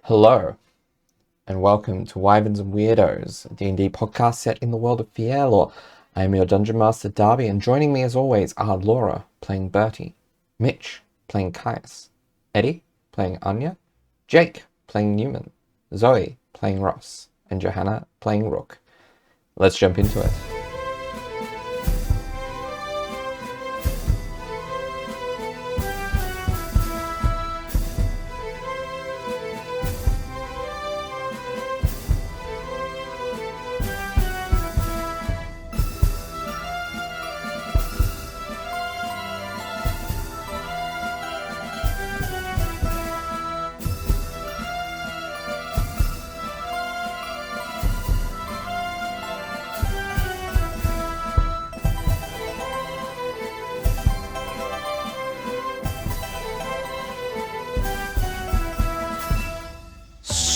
Hello, and welcome to Wyverns and Weirdos, a D&D podcast set in the world of Fielor. I am your Dungeon Master, Darby, and joining me as always are Laura, playing Bertie, Mitch, playing Caius, Eddie, playing Anya, Jake, playing Neumann, Zoe, playing Ross, and Johanna, playing Rook. Let's jump into it.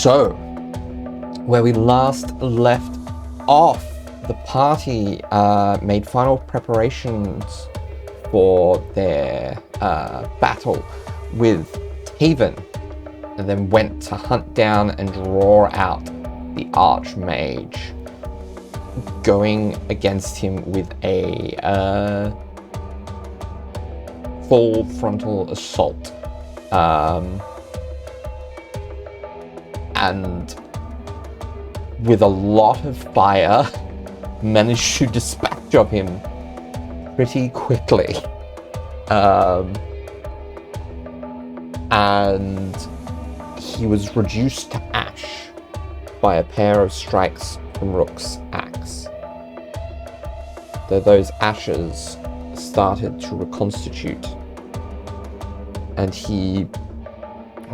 So, where we last left off, the party made final preparations for their battle with Taven, and then went to hunt down and draw out the Archmage, going against him with a full frontal assault. And with a lot of fire, managed to dispatch of him pretty quickly. And he was reduced to ash by a pair of strikes from Rook's axe. Though those ashes started to reconstitute, and he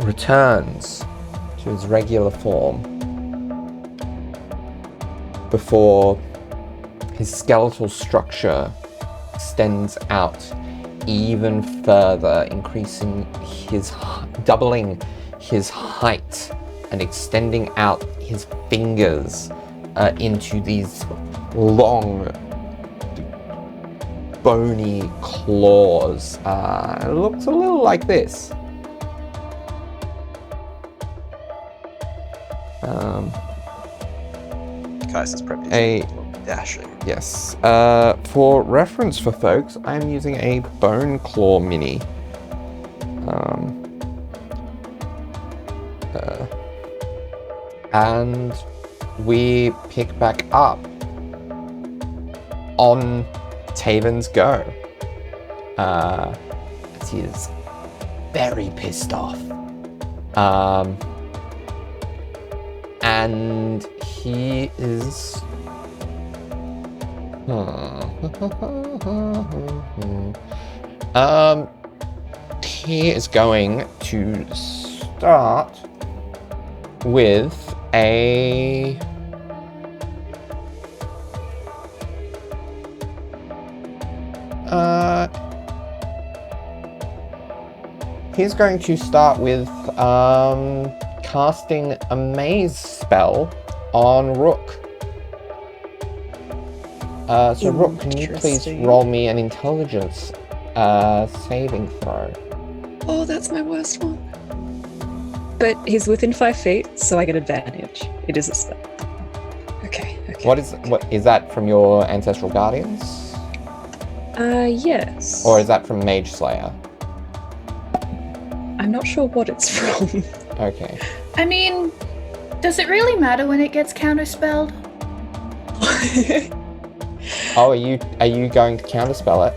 returns to his regular form before his skeletal structure extends out even further, doubling his height and extending out his fingers into these long, bony claws. It looks a little like this. Kaius is probably dashing. Yes. For reference for folks, I'm using a Bone Claw Mini. And we pick back up on Taven's go. As he is very pissed off. And he is... he is going to start with a... he's going to start with casting a maze spell on Rook. So Rook, can you please roll me an intelligence saving throw? Oh, that's my worst one. But he's within 5 feet, so I get advantage. It is a spell. Okay. What is that from your Ancestral Guardians? Yes. Or is that from Mage Slayer? I'm not sure what it's from. Okay. I mean, does it really matter when it gets counterspelled? Oh, are you going to counterspell it?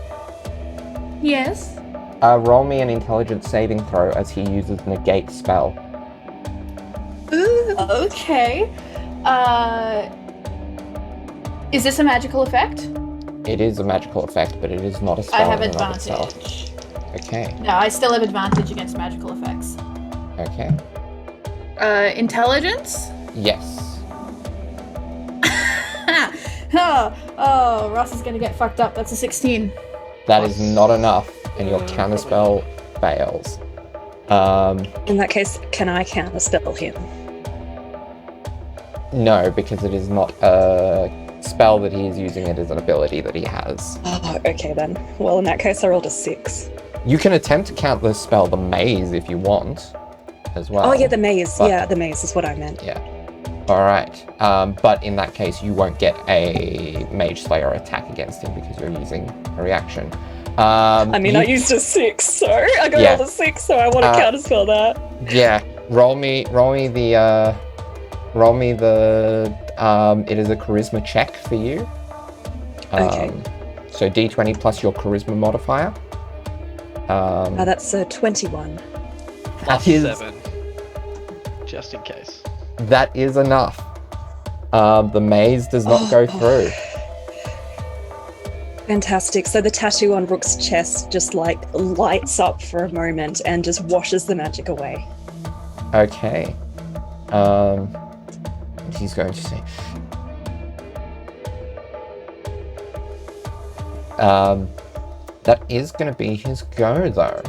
Yes. Roll me an intelligence saving throw as he uses negate spell. Ooh, okay. Is this a magical effect? It is a magical effect, but it is not a spell. I have in and of itself. advantage. Okay. No, I still have advantage against magical effects. Okay. Intelligence? Yes. Oh, Ross is gonna get fucked up. That's a 16. That is not enough, and your counterspell fails. In that case, can I counterspell him? No, because it is not a spell that he is using, it is an ability that he has. Oh, okay then. Well, in that case, I rolled a 6. You can attempt to counter the spell the maze if you want. as well. Oh yeah, the maze. But- Yeah, the maze is what I meant. Yeah. All right. But in that case, you won't get a Mage Slayer attack against him because you're using a reaction. I mean, I used a 6, so I got Yeah. rolled a 6, so I want to counterspell that. Yeah. Roll me the. It is a charisma check for you. Okay. So D20 plus your charisma modifier. That's a 21. That is 7. Just in case. that is enough. The maze does not go through. Fantastic. So the tattoo on Rook's chest just like lights up for a moment and just washes the magic away. Okay. He's going to say. That is going to be his go though,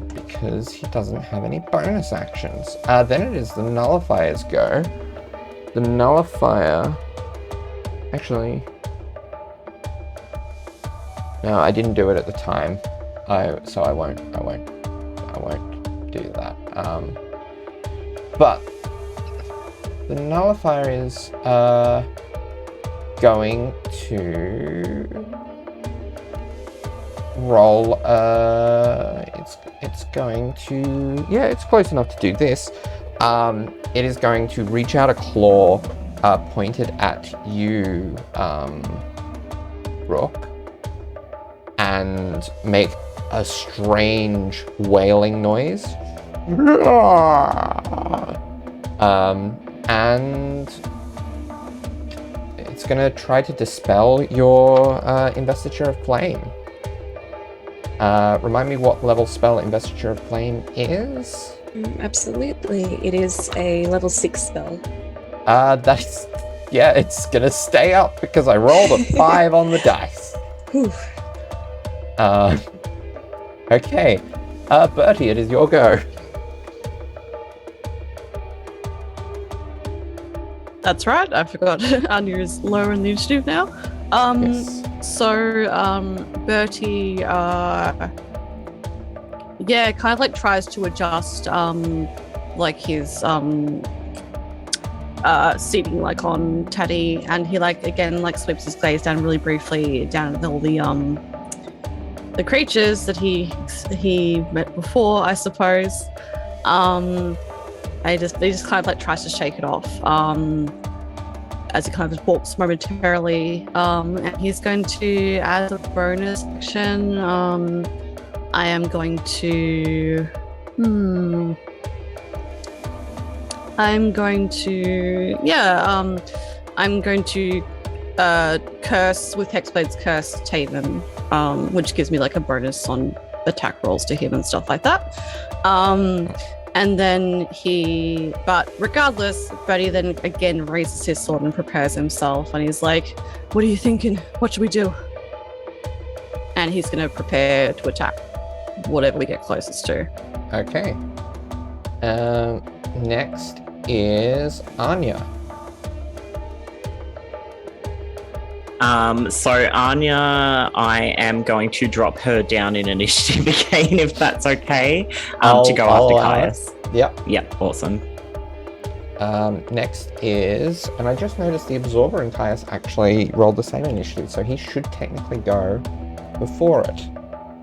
because he doesn't have any bonus actions. Then it is the nullifier's go. The nullifier, actually, no, I didn't do it at the time. So I won't do that. But the nullifier is going to roll. It's going to, yeah, it's close enough to do this. It is going to reach out a claw pointed at you, Rook, and make a strange wailing noise. And it's going to try to dispel your Investiture of Flame. Remind me what level spell Investiture of Flame is? Absolutely. It is a level 6 spell. That's, yeah, it's going to stay up because I rolled a 5 on the dice. Whew. Okay. Bertie, it is your go. That's right. I forgot. Anya is lower in the initiative now. Yes. So Bertie, yeah, kind of like tries to adjust, like his seating like on Taddy, and he like again like sweeps his gaze down really briefly down at all the creatures that he met before, I suppose. He just kind of like tries to shake it off as he kind of walks momentarily, and he's going to, as a bonus action, I am going to curse with Hexblade's Curse Taven, which gives me like a bonus on attack rolls to him and stuff like that. And then but regardless, Buddy then again raises his sword and prepares himself, and he's like, "What are you thinking? What should we do?" And he's going to prepare to attack whatever we get closest to. Okay. Next is Anya. So Anya, I am going to drop her down in initiative again, if that's okay, to go after Caius. Yep. Yep, awesome. Next is, and I just noticed the Absorber and Caius actually rolled the same initiative, so he should technically go before it.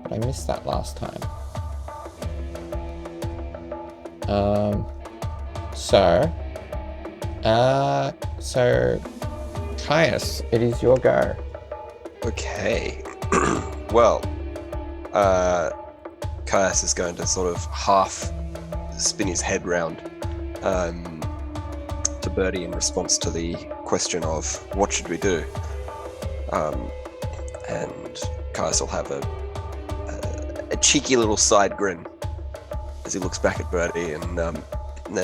But I missed that last time. So Caius, it is your go. Okay. Well, Kharas is going to sort of half spin his head round to Bertie in response to the question of what should we do, and Kharas will have a cheeky little side grin as he looks back at Bertie and then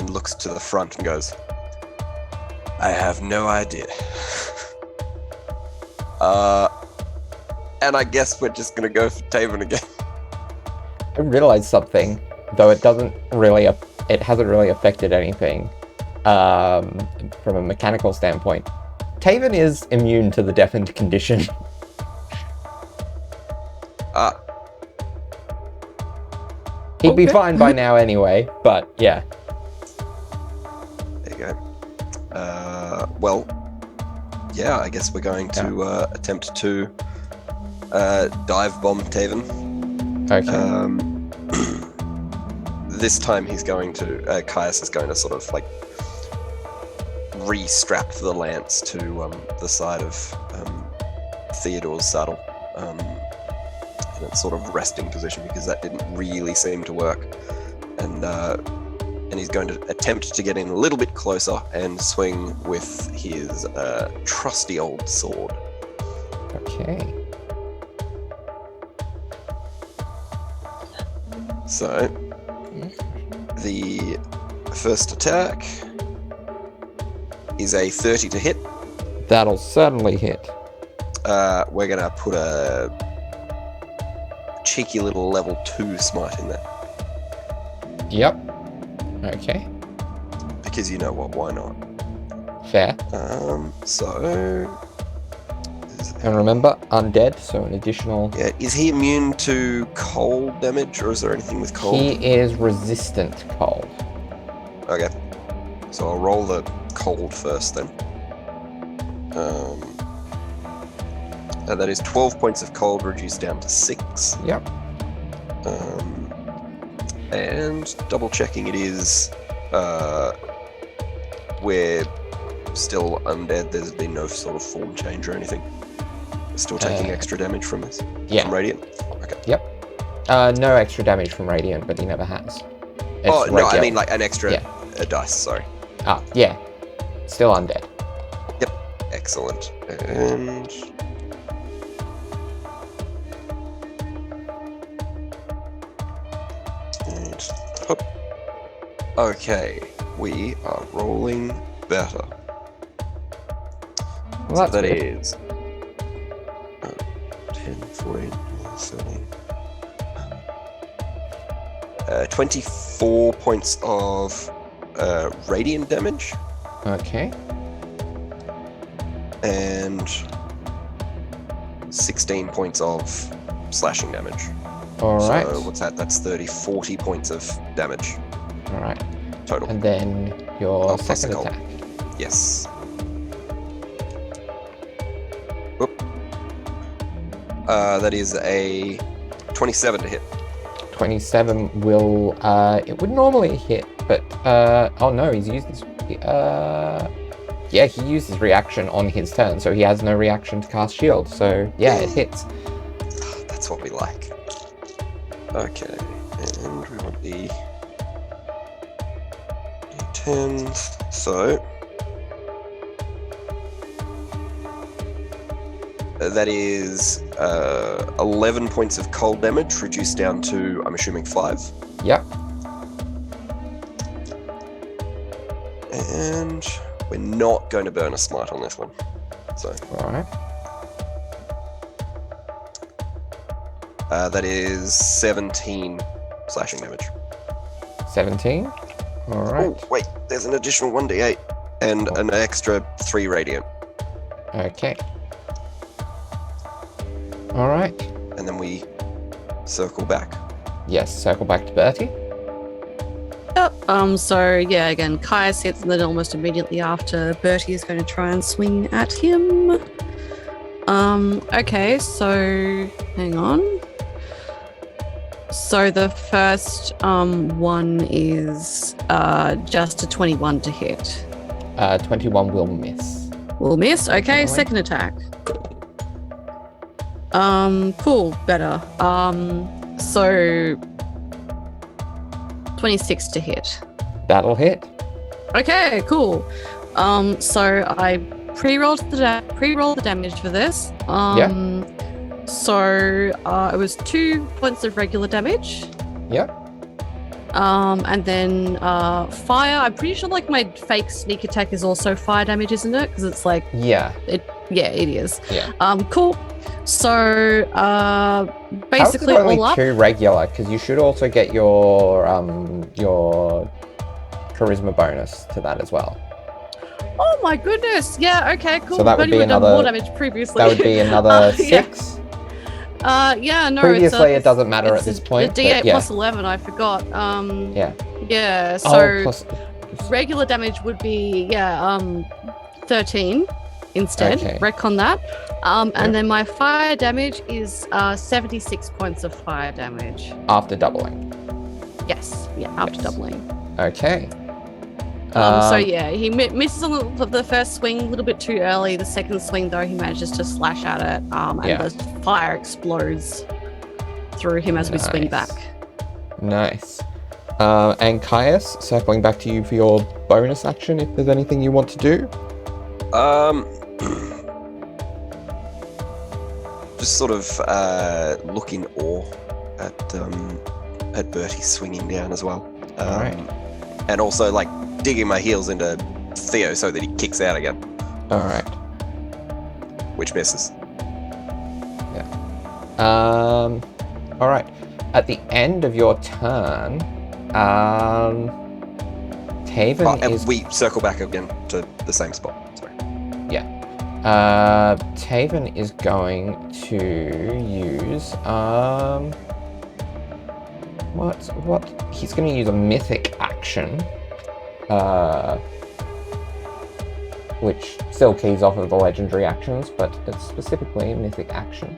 looks to the front and goes, "I have no idea." And I guess we're just gonna go for Taven again. I realized something, though it hasn't really affected anything from a mechanical standpoint. Taven is immune to the deafened condition. He'd be Okay. fine by now anyway, but yeah. There you go. Well, yeah, I guess we're going to attempt to dive bomb Taven. Okay. This time he's going to, Kharas is going to sort of like re-strap the lance to the side of Theodore's saddle in its sort of resting position, because that didn't really seem to work. And he's going to attempt to get in a little bit closer and swing with his trusty old sword. Okay. So, the first attack is a 30 to hit. That'll certainly hit. We're going to put a cheeky little level 2 smite in there. Yep. Okay. Because you know what, why not? Fair. So... And remember, undead, so an additional... Yeah, is he immune to cold damage, or is there anything with cold? He is resistant to cold. Okay. So I'll roll the cold first then. And that is 12 points of cold reduced down to 6. Yep. And double checking, it is we're still undead. There's been no sort of form change or anything. We're still taking extra damage from this. Yeah. From radiant. Okay. Yep. No extra damage from radiant, but he never has. It's No, I regular. mean like an extra Yeah. dice. Sorry. Ah, yeah. Still undead. Yep. Excellent. And hop. Okay, we are rolling better. Well, that's That good. is 10, 14, 13, 24 points of radiant damage Okay. and 16 points of slashing damage. Alright. So what's that? That's 40 points of damage Alright. total. And then your Oh, plus second the cold. attack. Yes. Oop. That is a 27 to hit. 27 will, it would normally hit, but, oh no, he's used his, yeah, he used his reaction on his turn, so he has no reaction to cast shield, so yeah, it hits. That's what we like. Okay, and we want the D10s. So that is 11 points of cold damage, reduced down to, I'm assuming, 5. Yep. And we're not going to burn a smite on this one. So Alright. that is 17 slashing damage. 17. Alright. Oh, wait, there's an additional 1d8 and an extra 3 radiant. Okay. Alright. And then we circle back. Yes, circle back to Bertie. Yep. So yeah, again, Kharas hits, and then almost immediately after, Bertie is going to try and swing at him. Okay, so hang on. So the first one is just a 21 to hit. 21 will miss. Will miss. Okay, Alright. second attack. Cool, better. So 26 to hit. That'll hit. Okay, cool. So I pre-rolled the damage for this. So it was 2 points of regular damage. Yep. And then fire. I'm pretty sure like my fake sneak attack is also fire damage, isn't it? Because it's like Yeah. yeah, it is. Yeah. Cool. So basically How's it only all up. 2 regular? Because you should also get your charisma bonus to that as well. Oh my goodness! Yeah. Okay. Cool. So that would Bertie be would've done another- more damage previously. That would be another Yeah. 6. Yeah, no. Previously, it doesn't matter it's at this point. The D8 but yeah. plus 11. I forgot. Yeah. Yeah. So Oh, plus. regular damage would be 13 instead. Okay. Retcon that. And then my fire damage is 76 points of fire damage. After doubling. Yes. Yeah. After doubling. Okay. So yeah, he misses on the first swing a little bit too early. The second swing, though, he manages to slash at it, and the fire explodes through him as we swing back. Nice. And Caius, circling back to you for your bonus action, if there's anything you want to do. Just sort of look in awe at Bertie swinging down as well. All right. And also like digging my heels into Theo so that he kicks out again. All right. Which misses. Yeah. All right. At the end of your turn, Taven and is. we circle back again to the same spot. Sorry. Yeah. Taven is going to use what? He's going to use a mythic action, which still keys off of the legendary actions, but it's specifically a mythic action.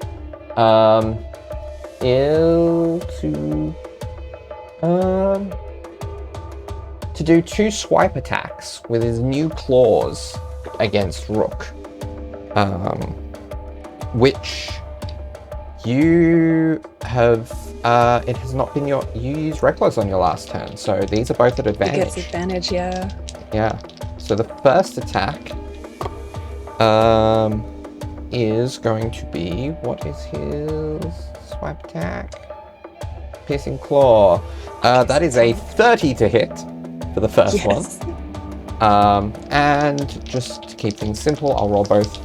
To do 2 swipe attacks with his new claws against Rook, which you have. It has not been you used reckless on your last turn, so these are both at advantage. It gets advantage, yeah. Yeah. So the first attack is going to be, what is his swipe attack? Piercing Claw. That is a 30 to hit for the first one. And just to keep things simple, I'll roll both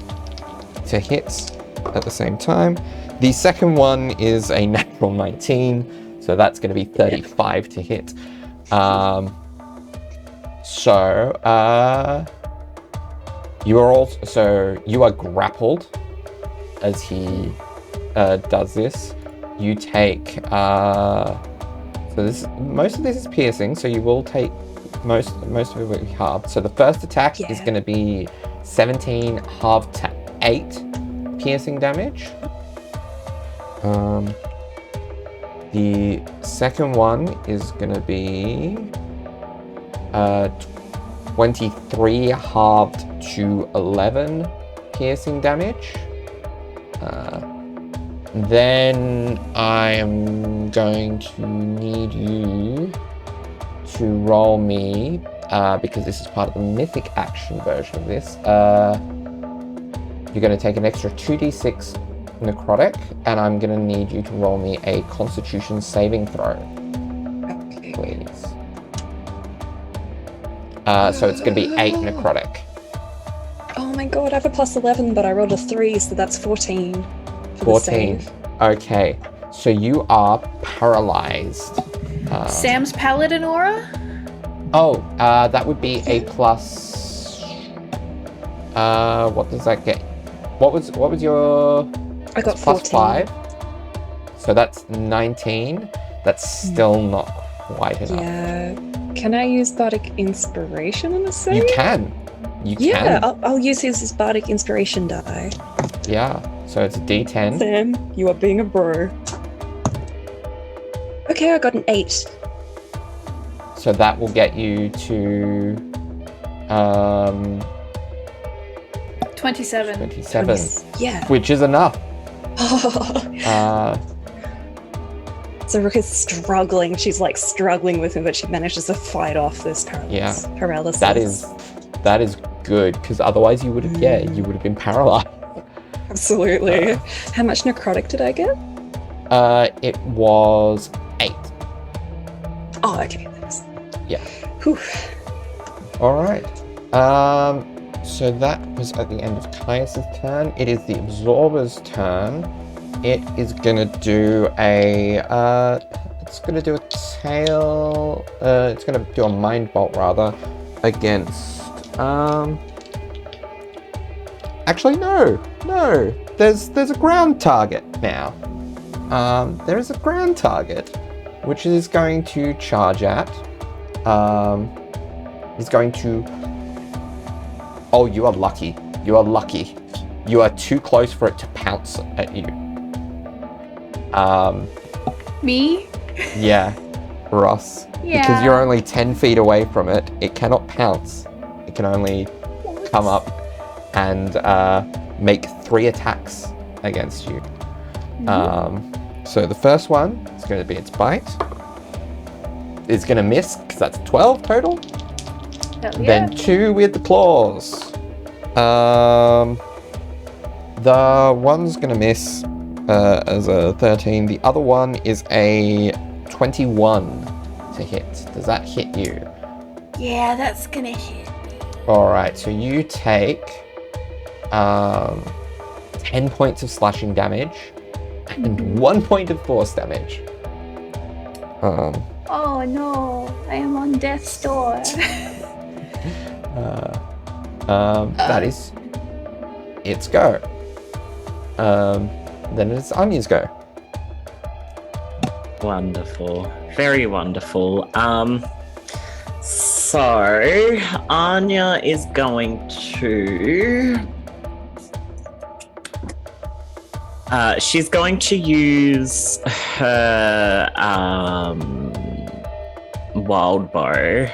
to hits at the same time. The second one is a natural 19, so that's going to be 35 to hit. You are grappled as he does this. You take most of this is piercing, so you will take most of it will be halved. So the first attack is going to be 17 halved to 8 piercing damage. The second one is going to be 23 halved to 11 piercing damage. Then I am going to need you to roll me, because this is part of the mythic action version of this, you're going to take an extra 2d6 necrotic, and I'm going to need you to roll me a constitution saving throw, please. So it's going to be 8 necrotic. Oh my god, I have a plus 11, but I rolled a 3, so that's 14 for 14. the save. Okay, so you are paralyzed. Sam's paladin aura? Oh, that would be a plus. What does that get? What was your? I got plus 14. 5. So that's 19. That's still not quite enough. Yeah. Can I use Bardic Inspiration on the save? You can. You Yeah, can. I'll use his Bardic Inspiration die. Yeah. So it's a D10. Sam, you are being a bro. Okay, I got an 8. So that will get you to 27. 27, Yeah. which is enough. So Rook is struggling. She's like struggling with him, but she manages to fight off this paralysis. That is good, because otherwise you would have you would have been paralyzed. Absolutely. How much necrotic did I get? It was 8. Oh, okay. Thanks. Yeah. Whew. All right. So that was at the end of Caius's turn. It is the Absorber's turn. It is gonna do a it's gonna do a tail. It's gonna do a mind bolt rather against. Actually, no. There's a ground target now. there is a ground target, which is going to charge at. He's going to... Oh, you are lucky. You are lucky. You are too close for it to pounce at you. Me? Yeah, Ross. Yeah. Because you're only 10 feet away from it, it cannot pounce. It can only come up and make 3 attacks against you. So the first one is going to be its bite. It's going to miss, because that's 12 total. Hell yeah. Then 2 with the claws. The one's going to miss as a 13. The other one is a 21 to hit. Does that hit you? Yeah, that's gonna hit. Alright, so you take 10 points of slashing damage and 1 point of force damage. Oh no, I am on death's door. That is its go. Then it's Anya's go. Wonderful. Very wonderful. So Anya is going to... she's going to use her wild bow,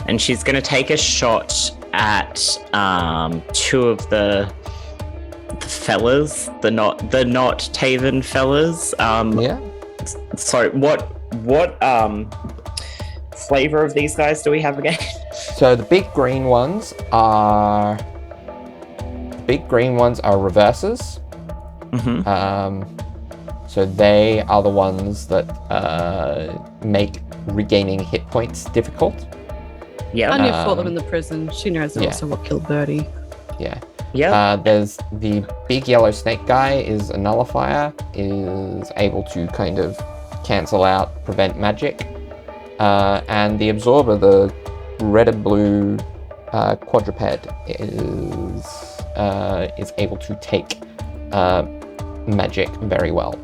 and she's going to take a shot at 2 of the fellas, the not Taven fellas. Yeah. So what flavor of these guys do we have again? So the big green ones are reverses. So they are the ones that make regaining hit points difficult. Yeah. Anya fought them in the prison. She knows also what killed Birdie. Yeah. Yeah. There's the big yellow snake guy is a nullifier, is able to kind of cancel out, prevent magic. And the absorber, the red and blue quadruped, is able to take magic very well.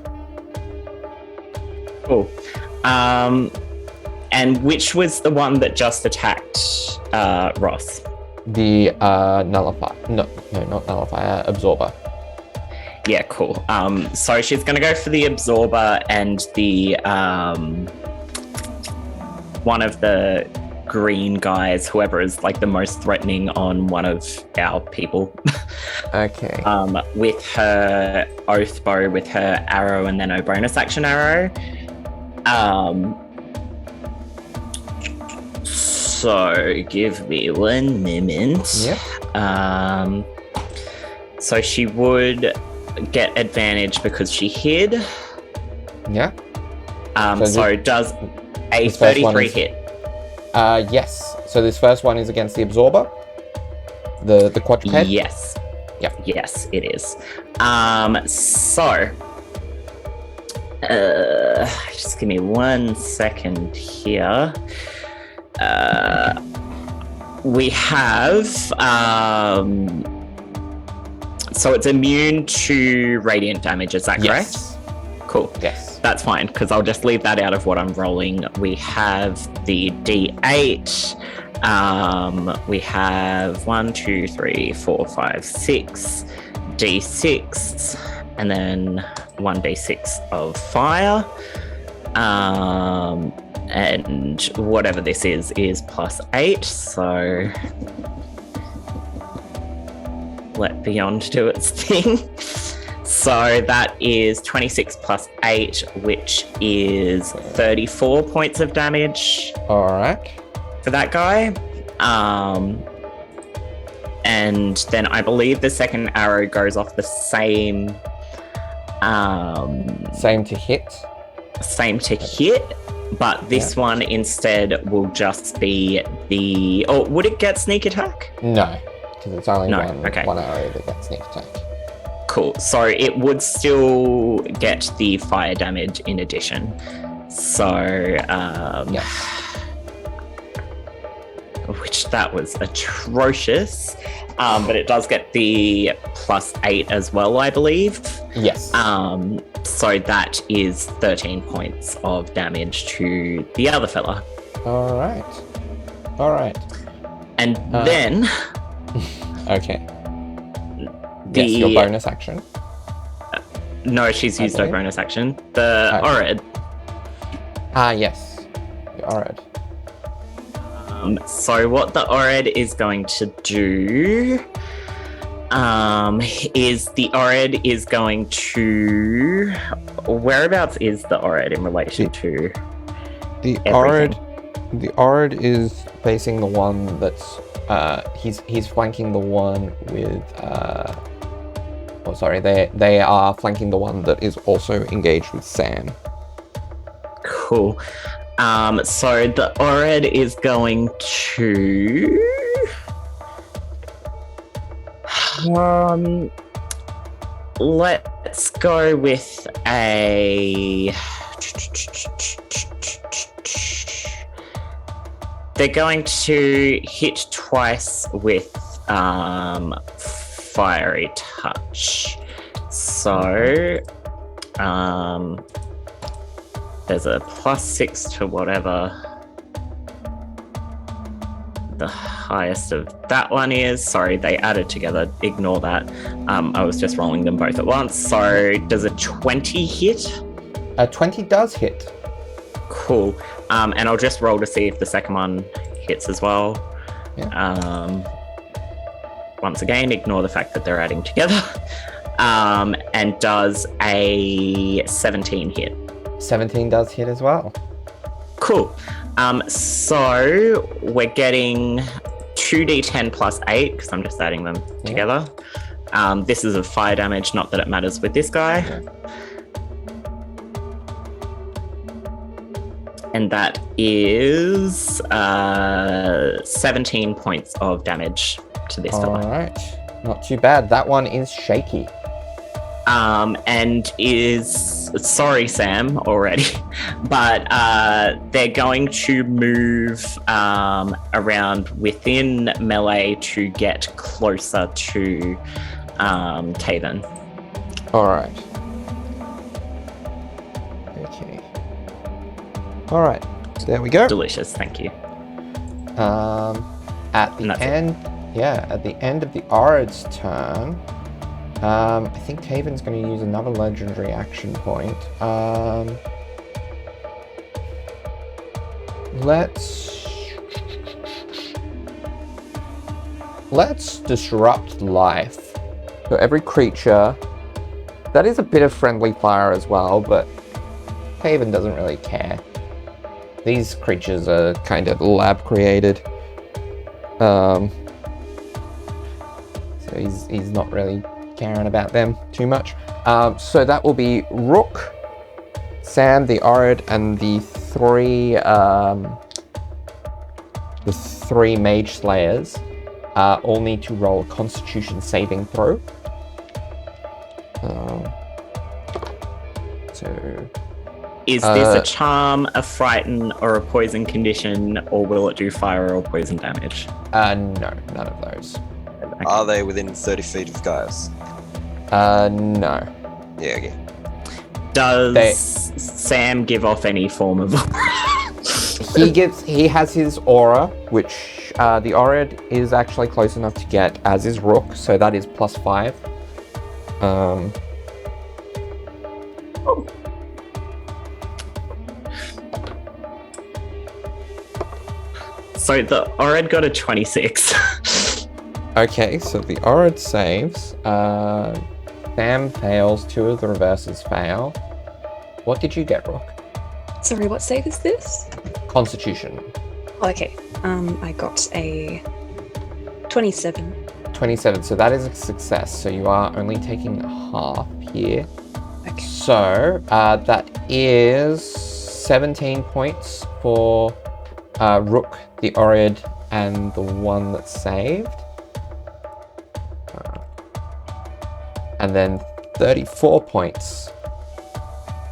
Cool. And which was the one that just attacked Ross? The nullifier, no, not nullifier, absorber. Yeah, cool. So she's gonna go for the absorber and the one of the green guys, whoever is like the most threatening on one of our people. Okay. With her oath bow, with her arrow, and then her bonus action arrow. So give me 1 moment. Yep. So she would get advantage because she hid. Yeah. So does a this first one 33 is- hit? Yes. So this first one is against the absorber, the quadruped. Yes. Yep. Yes, it is. So just give me 1 second here. We have so it's immune to radiant damage, is that correct? Yes. Cool. Yes. That's fine, because I'll just leave that out of what I'm rolling. We have the D8. We have 1, 2, 3, 4, 5, 6 D6, and then 1 D6 of fire. And whatever this is +8. So let Beyond do its thing. So that is 26 + 8, which is 34 points of damage All right. for that guy. And then I believe the second arrow goes off the same Same to hit. same to hit, but this one instead will just be the... Oh, would it get sneak attack? No, because it's only No, one okay. arrow that gets sneak attack. Cool. So it would still get the fire damage in addition. So, Yes. which that was atrocious. But it does get the +8 as well, I believe. Yes. So that is 13 points of damage to the other fella. All right. And then... Okay. Yes, your bonus action. No, she's used her bonus action. The Orid. Yes. The Orid. So what the Orid is going to do is the Orid is going to... Whereabouts is the Orid in relation to The everything? Orid is facing the one that's he's flanking the one with they are flanking the one that is also engaged with Sam. Cool. So the Orid is going to... let's go with a... They're going to hit twice with Fiery Touch. So... there's a +6 to whatever the highest of that one is. Sorry, they added together. Ignore that. I was just rolling them both at once. So does a 20 hit? A 20 does hit. Cool. And I'll just roll to see if the second one hits as well. Yeah. Once again, ignore the fact that they're adding together. And does a 17 hit. 17 does hit as well. Cool. So we're getting 2d10 +8 because I'm just adding them together. This is of fire damage, not that it matters with this guy. And that is 17 points of damage to this fella. All right. Not too bad. That one is shaky. And is... Sorry, Sam, already. But they're going to move around within melee to get closer to Taven. All right. Okay. All right. So there we go. Delicious, thank you. At the end... Yeah, at the end of the Orid's turn... I think Taven's going to use another legendary action point. Let's disrupt life. So every creature... That is a bit of friendly fire as well, but Taven doesn't really care. These creatures are kind of lab created. So he's not really caring about them too much. So that will be Rook, Sam, the Orid, and the three Mage Slayers all need to roll a Constitution saving throw. Is this a charm, a frighten, or a poison condition, or will it do fire or poison damage? No, none of those. Okay. Are they within 30 feet of Gaius? No. Yeah, okay. Does Sam give off any form of... He has his aura, which the Orid is actually close enough to get, as is Rook, so that is +5. So the Orid got a 26. Okay, so the Orid saves. Sam fails, 2 of the reverses fail. What did you get, Rook? Sorry, what save is this? Constitution. Oh, okay. I got a 27. 27, so that is a success. So you are only taking half here. Okay. So that is 17 points for Rook, the Orid, and the one that's saved. And then 34 points.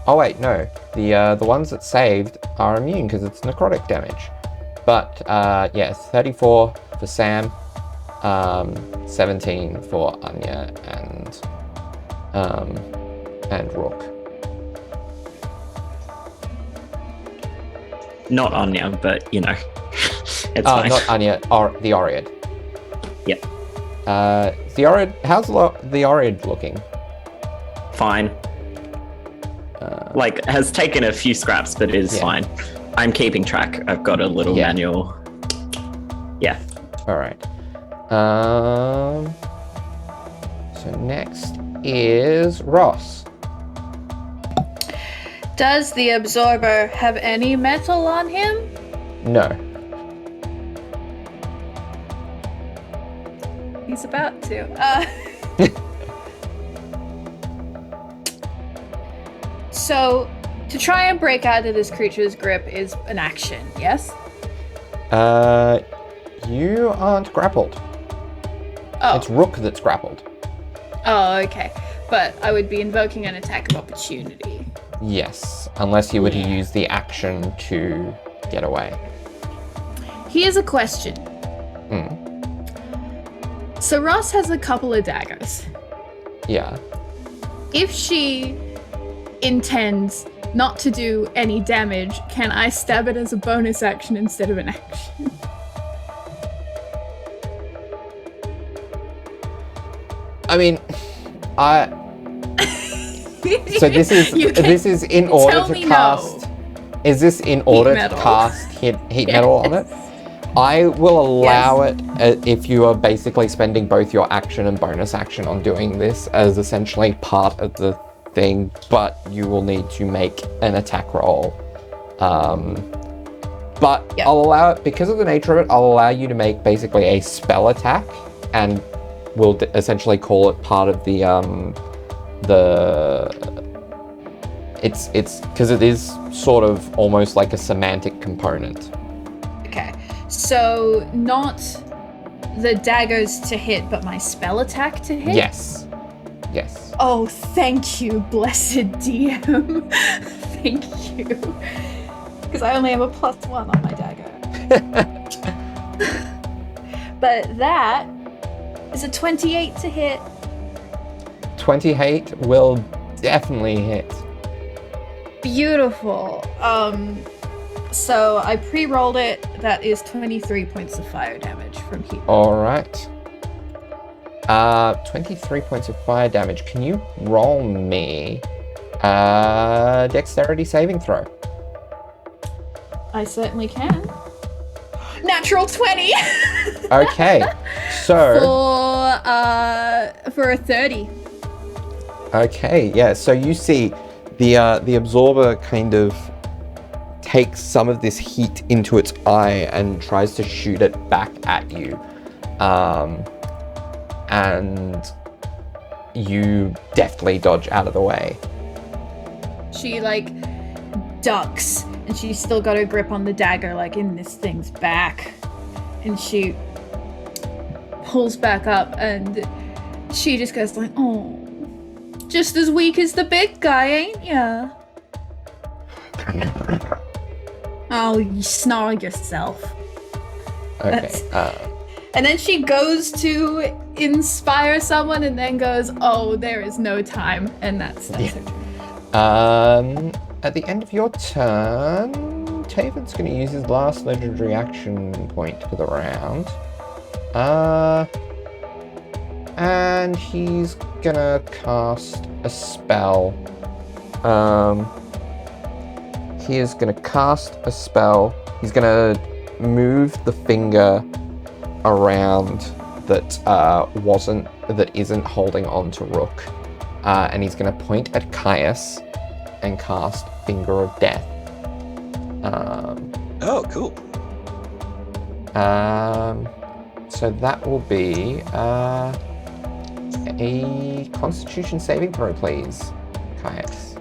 Oh wait, no. The ones that saved are immune because it's necrotic damage. But yeah, 34 for Sam, 17 for Anya and Rook. Not Anya, but you know, it's fine. Not Anya, the Oread. Yep. The Oread, how's the Oread looking? Fine. Like, has taken a few scraps, but is fine. I'm keeping track. I've got a little manual. Yeah. All right. So next is Ross. Does the absorber have any metal on him? No. He's about to. So, to try and break out of this creature's grip is an action, yes? You aren't grappled. Oh. It's Rook that's grappled. Oh, okay. But I would be invoking an attack of opportunity. Yes, unless you were to use the action to get away. Here's a question. So Ross has a couple of daggers. Yeah. If she intends not to do any damage, can I stab it as a bonus action instead of an action? I mean, so this is in order to cast. Is this in order to cast heat metal on it? I will allow it if you are basically spending both your action and bonus action on doing this as essentially part of the thing, but you will need to make an attack roll. But I'll allow it, because of the nature of it, I'll allow you to make basically a spell attack, and we'll essentially call it part of the it's because it is sort of almost like a semantic component. Okay, so not the daggers to hit, but my spell attack to hit? Yes. Oh, thank you, blessed DM. Thank you. Because I only have a +1 on my dagger. But that is a 28 to hit. 28 will definitely hit. Beautiful. So I pre-rolled it. That is 23 points of fire damage from heat. All right. 23 points of fire damage. Can you roll me dexterity saving throw? I certainly can. Natural 20. Okay. So for a 30. Okay, yeah. So you see the absorber kind of takes some of this heat into its eye and tries to shoot it back at you. And you deftly dodge out of the way. She ducks, and she's still got her grip on the dagger in this thing's back. And she pulls back up, and she just goes oh, just as weak as the big guy, ain't ya? Oh, you snarl yourself. Okay. And then she goes to inspire someone, and then goes, oh, there is no time. And that's her turn. At the end of your turn, Taven's going to use his last legendary action point for the round. And he's going to cast a spell. He is going to cast a spell. He's going to move the finger around that isn't holding on to Rook, and he's going to point at Kharas and cast Finger of Death. Oh, cool. So that will be a Constitution saving throw, please, Kharas.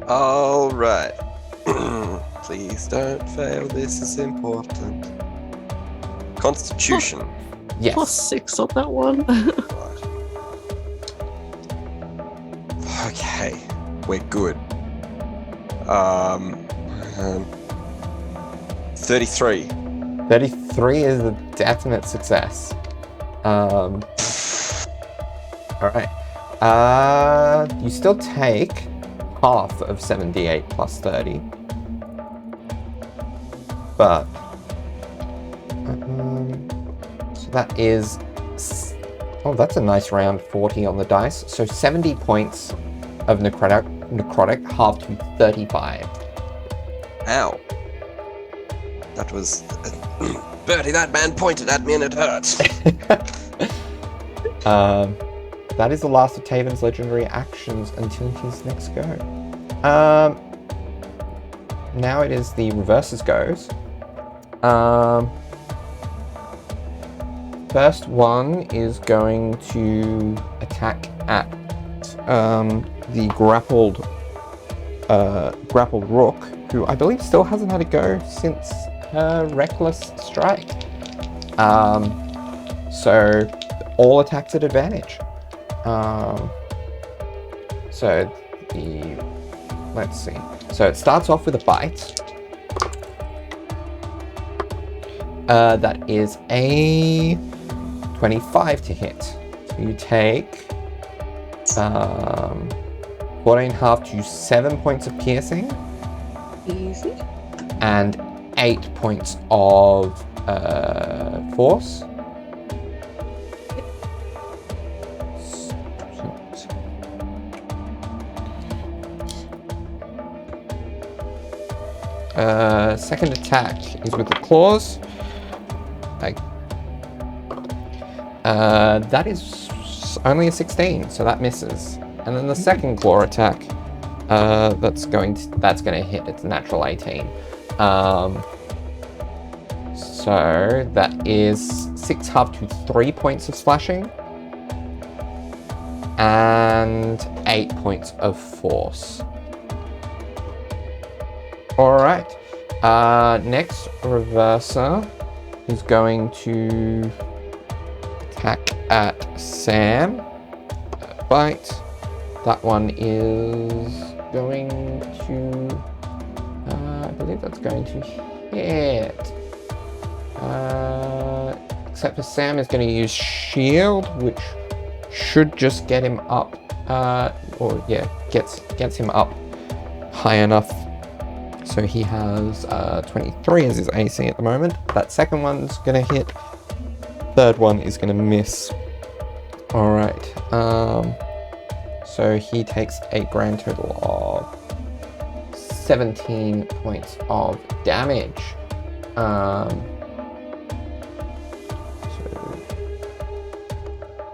All right. Please don't fail. This is important. Constitution. Yes. +6 on that one. Okay, we're good. 33. 33 is a definite success. Alright. You still take half of 7d8 plus 30. But... so that is... Oh, that's a nice round 40 on the dice. So 70 points of necrotic halved to 35. Ow. That was... Bertie, that man pointed at me and it hurt. That is the last of Taven's legendary actions until his next go. Now it is the reverses goes. First one is going to attack at the grappled Rook, who I believe still hasn't had a go since her reckless strike. So all attacks at advantage. Let's see. So it starts off with a bite. That is a 25 to hit. So you take 14.5 to 7 points of piercing. Easy. And 8 points of force. Second attack is with the claws. That is only a 16, so that misses. And then the second claw attack, that's going to hit. It's a natural 18. So that is 6 half to 3 points of slashing and 8 points of force. All right. Next, Reverser is going to attack at Sam. Bite. That one is going to... I believe that's going to hit. Except for Sam is going to use Shield, which should just get him up. Gets him up high enough. So he has 23 as his AC at the moment. That second one's going to hit. Third one is going to miss. All right. So he takes a grand total of 17 points of damage.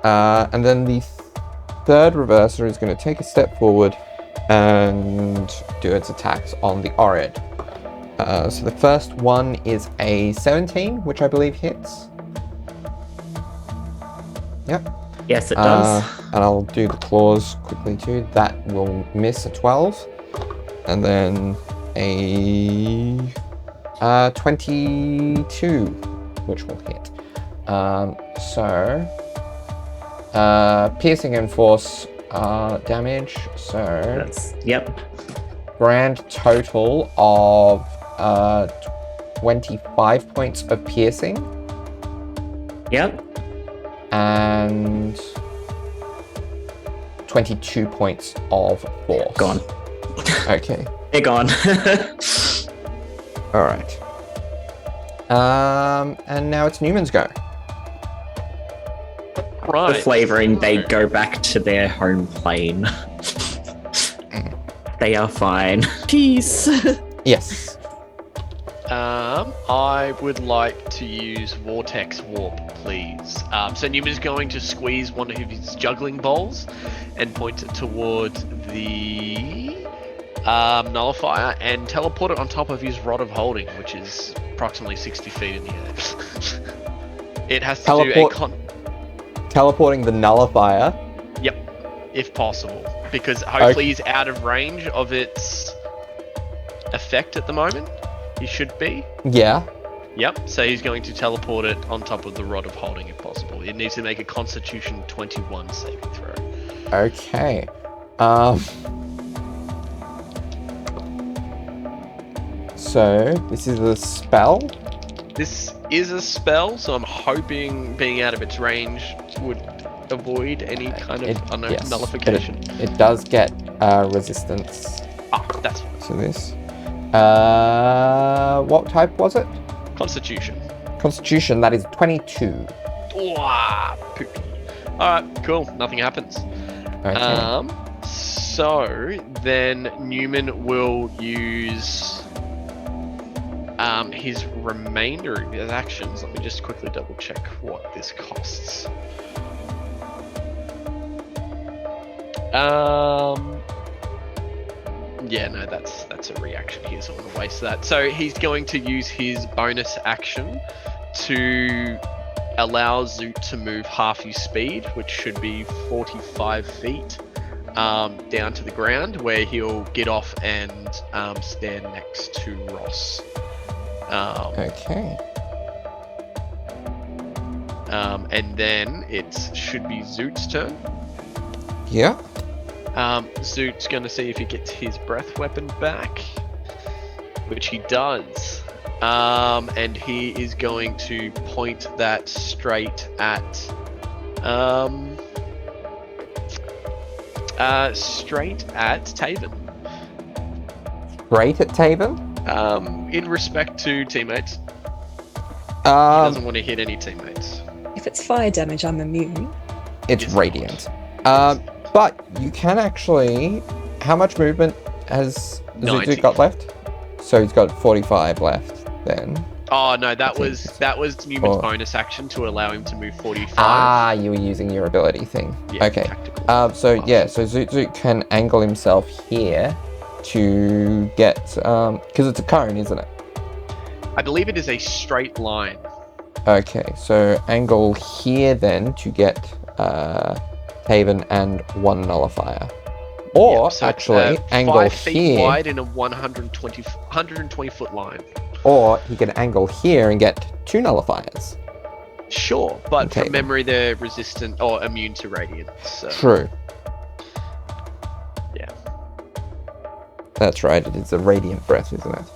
And then the third reverser is going to take a step forward and do its attacks on the Orid. So the first one is a 17, which I believe hits. Yep. Yes, it does. And I'll do the claws quickly too. That will miss a 12. And then a 22, which will hit. Piercing and force damage. So yep. Grand total of 25 points of piercing. Yep. And 22 points of force. Gone. Okay. They're gone. All right. And now it's Newman's go. Right. The flavoring, they go back to their home plane. They are fine. Peace. Yes. I would like to use Vortex Warp, please. So Newman's going to squeeze one of his juggling balls and point it toward the nullifier and teleport it on top of his rod of holding, which is approximately 60 feet in the air. It has to do a teleporting the nullifier. Yep, if possible, because hopefully he's out of range of its effect at the moment. He should be. Yeah. Yep, so he's going to teleport it on top of the rod of holding if possible. It needs to make a Constitution 21 saving throw. Okay. So this is a spell? This is a spell, so I'm hoping being out of its range would avoid any kind of yes, nullification. It does get resistance That's to this. What type was it? Constitution. Constitution, that is 22. Poopy. Alright, cool. Nothing happens. Okay. So then Neumann will use his remainder of his actions. Let me just quickly double check what this costs. Yeah, no, that's a reaction here, so I'm gonna waste that. So he's going to use his bonus action to allow Zoot to move half his speed, which should be 45 feet, down to the ground, where he'll get off and stand next to Ross. Okay. And then it should be Zoot's turn. Yeah. Zoot's going to see if he gets his breath weapon back, which he does. And he is going to point that straight at Taven. Straight at Taven? In respect to teammates. He doesn't want to hit any teammates. If it's fire damage, I'm immune. It's radiant. But you can actually... How much movement has 90. Zuzu got left? So he's got 45 left then. Oh no, that was Newman's bonus action to allow him to move 45. Ah, you were using your ability thing. Yeah, okay. tactical. So Zoot can angle himself here to get... Because it's a cone, isn't it? I believe it is a straight line. Okay, so angle here then to get Taven and one nullifier. Or So actually, angle 5 feet here. wide in a 120 foot line. Or he can angle here and get two nullifiers. Sure, but Okay. from memory they're resistant or immune to radiant. So True. yeah. That's right, it is a radiant breath, isn't it?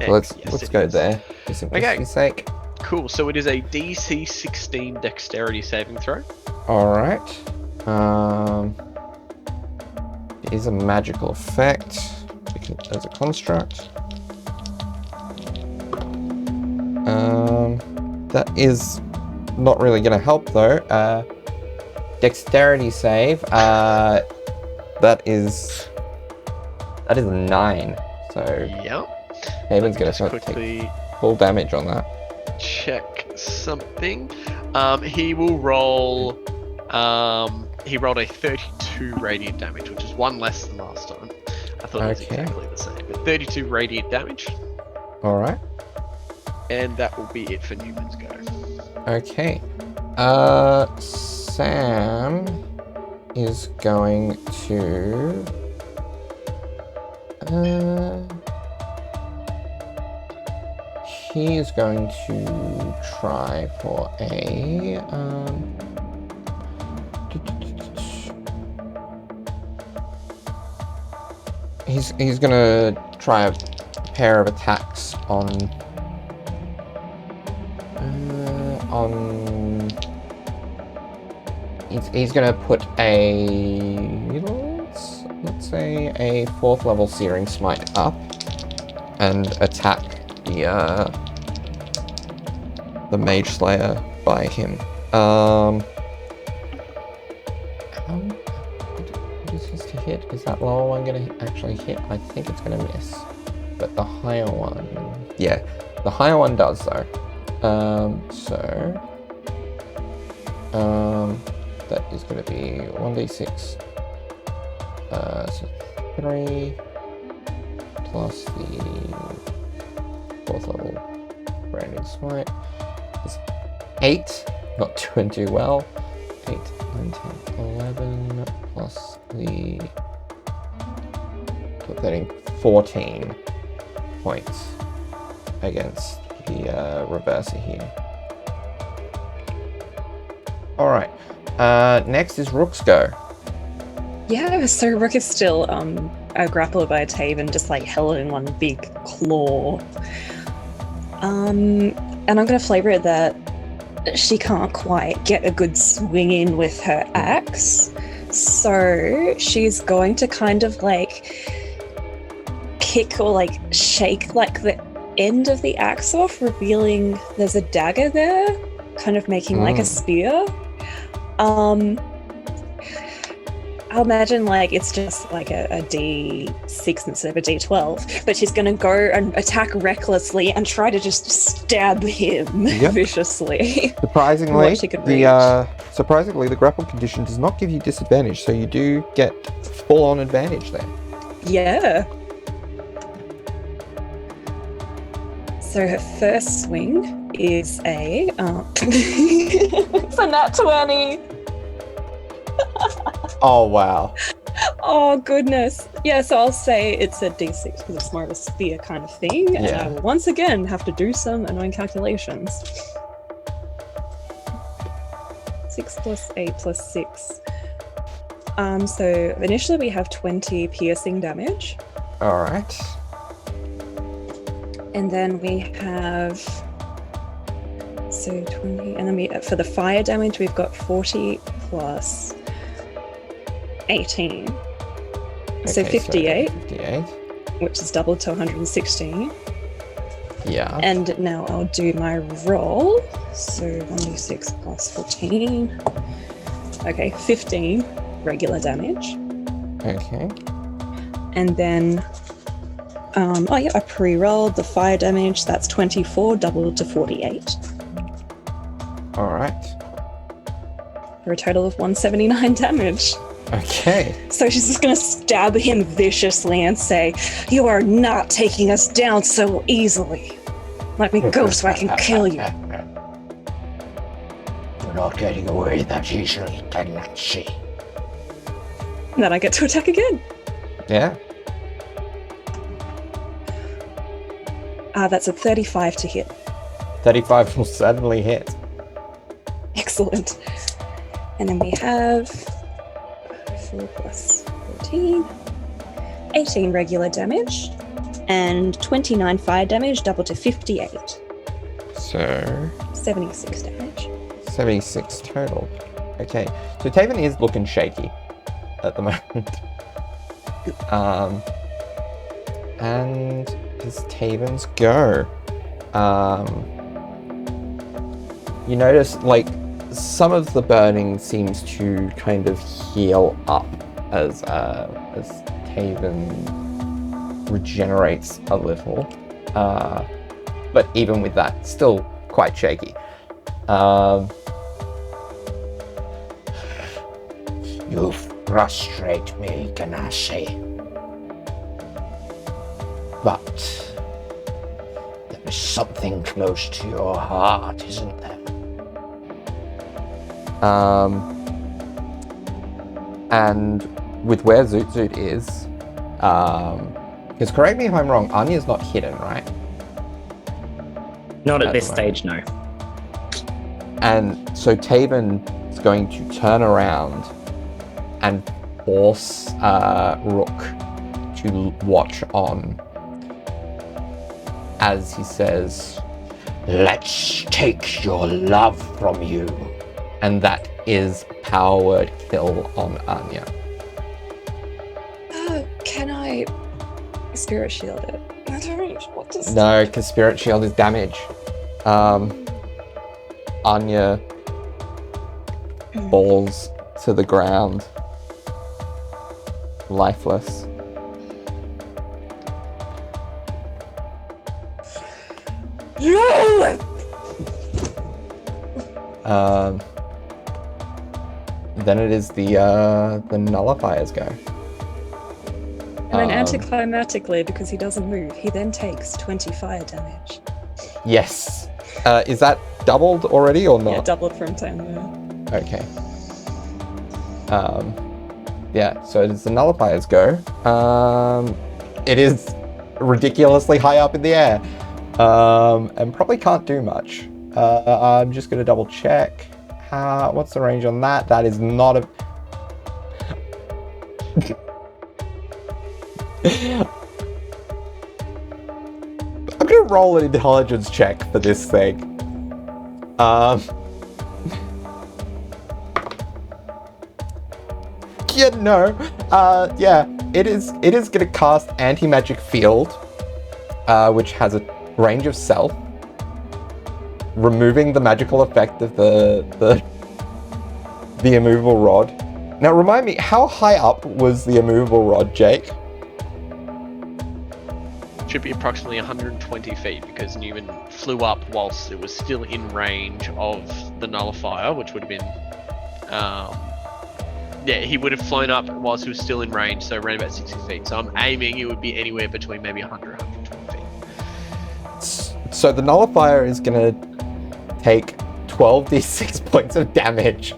So let's it go is. there, for simplicity's sake. Cool. So it is a DC 16 dexterity saving throw. Alright. It is a magical effect as a construct. That is not really going to help though. Dexterity save. That is a 9. So Yeah. Haven's going Just to take quickly full damage on that. check something. He will roll. He rolled a 32 radiant damage, which is one less than last time. I thought it was Okay. exactly the same, but 32 radiant damage, Alright. and that will be it for Newman's go. Okay. Sam is going to... he is going to try for a... He's gonna try a pair of attacks on he's gonna put a let's say a 4th level Searing Smite up and attack the Mage Slayer by him. What is his to hit? Is that lower one gonna actually hit? I think it's gonna miss, but the higher one, yeah, the higher one does though. That is going to be 1d6. So 3 plus the 4th level branding smite is 8. Not doing too well. 8, 9, 10, 11 plus the 13, 14 points against the reverser here. Alright, next is Rook's go. Yeah, so Rook is still grappled by Taven, just like held in one big claw. And I'm going to flavor it that she can't quite get a good swing in with her axe. So she's going to kind of like kick or like shake like the end of the axe off, revealing there's a dagger there, kind of making like a spear. I'll imagine like it's just like a D6 instead of a D12, but she's going to go and attack recklessly and try to just stab him viciously. Surprisingly, the grapple condition does not give you disadvantage, so you do get full-on advantage there. Yeah. So her first swing is a it's a nat 20. Oh, wow. Oh, goodness. Yeah, so I'll say it's a D6 because it's more of a spear kind of thing. And I will once again have to do some annoying calculations. 6 plus 8 plus 6. So initially we have 20 piercing damage. All right. And then we have... So 20... And then for the fire damage, we've got 40 plus... 18. So 58. 58. Which is doubled to 116. Yeah. And now I'll do my roll. So 1d6 plus 14. Okay, 15 regular damage. Okay. And then, I pre-rolled the fire damage. That's 24, doubled to 48. All right. For a total of 179 damage. Okay. So she's just going to stab him viciously and say, "You are not taking us down so easily. Let me go so I can kill you." You're not getting away that easily, Tenacci. And then I get to attack again. Yeah. That's a 35 to hit. 35 will certainly hit. Excellent. And then we have 4 plus 14. 18 regular damage. And 29 fire damage, doubled to 58. So 76 damage. 76 total. Okay. So Taven is looking shaky at the moment. And it's Taven's go. You notice, like, some of the burning seems to kind of heal up as Taven regenerates a little. But even with that, still quite shaky. You frustrate me, Ganassi. But there is something close to your heart, isn't there? And with where Zoot Zoot is, because correct me if I'm wrong, Anya's not hidden, right? Not at this stage, no. And so Taven is going to turn around and force Rook to watch on as he says, "Let's take your love from you." and that is power word kill on Anya. Can I spirit shield it? I don't know what does. No, because Spirit Shield is damage. Anya falls to the ground, lifeless. Then it is the nullifier's go. And then anticlimactically, because he doesn't move, he then takes 20 fire damage. Yes. Is that doubled already or not? Yeah, doubled from 10, yeah. Okay. Yeah, so it is the nullifier's go. It is ridiculously high up in the air. And probably can't do much. I'm just going to double check. What's the range on that? That is not a... I'm going to roll an intelligence check for this thing. Yeah, no. Yeah, it is gonna cast anti-magic field, which has a range of self, removing the magical effect of the immovable rod. Now remind me, how high up was the immovable rod, Jake? Should be approximately 120 feet because Neumann flew up whilst it was still in range of the nullifier, which would have been, yeah, he would have flown up whilst he was still in range, so around about 60 feet. So I'm aiming it would be anywhere between maybe 100 120 feet. So the nullifier is gonna take 12d6 points of damage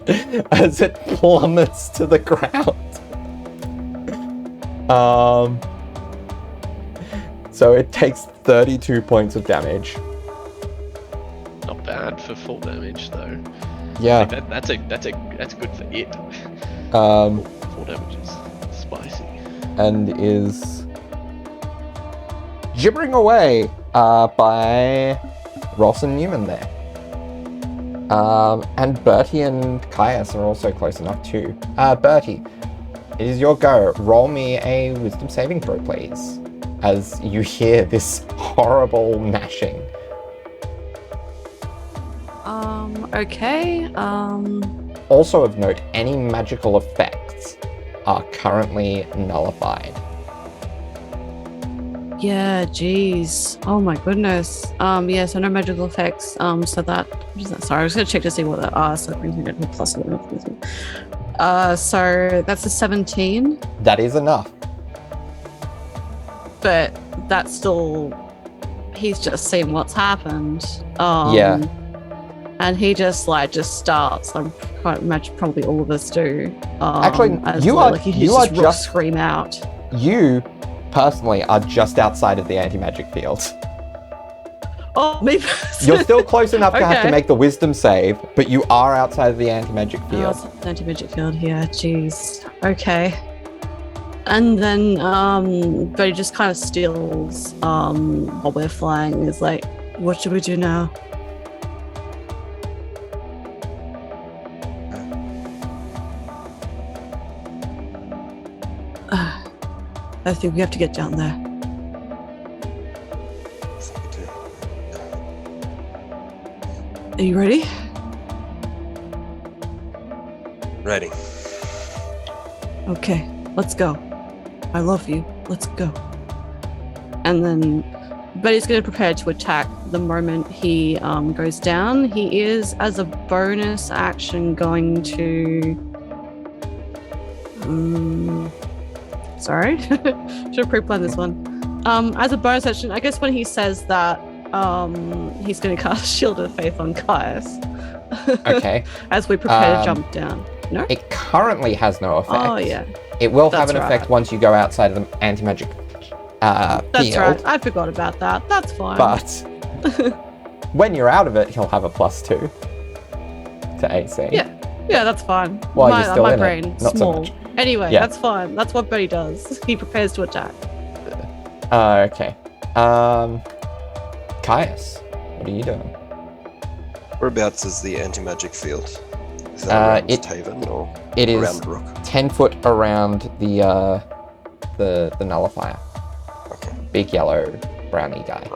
as it plummets to the ground. So it takes 32 points of damage. Not bad for full damage though. Yeah. Like that's good for it. Full damage is spicy. And is gibbering away by Ross and Neumann there. And Bertie and Caius are also close enough too. Bertie, it is your go. Roll me a wisdom saving throw, please, as you hear this horrible gnashing. Okay. Also of note, any magical effects are currently nullified. Yeah, geez. Oh my goodness. Yeah, so no magical effects. So that, what is that? Sorry, I was gonna check to see what that are, so that brings me down to +11. So that's a 17. That is enough. But that's still, he's just seen what's happened. Yeah. And he just starts. I can't imagine probably all of us do. Actually, as you well, are like he you are just just scream out. You personally are just outside of the anti-magic field. Oh, me. You're still close enough to have to Okay. make the wisdom save, but you are outside of the anti-magic field. Anti-magic field, yeah, jeez. Okay. And then, but he just kind of stills while we're flying. Is like, what should we do now? I think we have to get down there. Are you ready? Ready. Okay, let's go. I love you. Let's go. And then Betty's going to prepare to attack the moment he goes down. He is, as a bonus action, going to... sorry. Should have pre-planned this one. As a bonus action, I guess when he says that, he's going to cast Shield of Faith on Caius. Okay. As we prepare to jump down. No? It currently has no effect. Oh, yeah. It will have That's an effect right. once you go outside of the anti-magic That's field. right. I forgot about that. That's fine. But when you're out of it, he'll have a +2 to AC. Yeah. Yeah, that's fine. While you're still my in it, brain, not so small. much. Anyway, Yeah. that's fine. That's what Betty does. He prepares to attack. Okay. Caius, what are you doing? Whereabouts is the anti-magic field? Is that around Taven or It is around Rook? 10 foot around the nullifier. Okay. Big yellow brownie guy.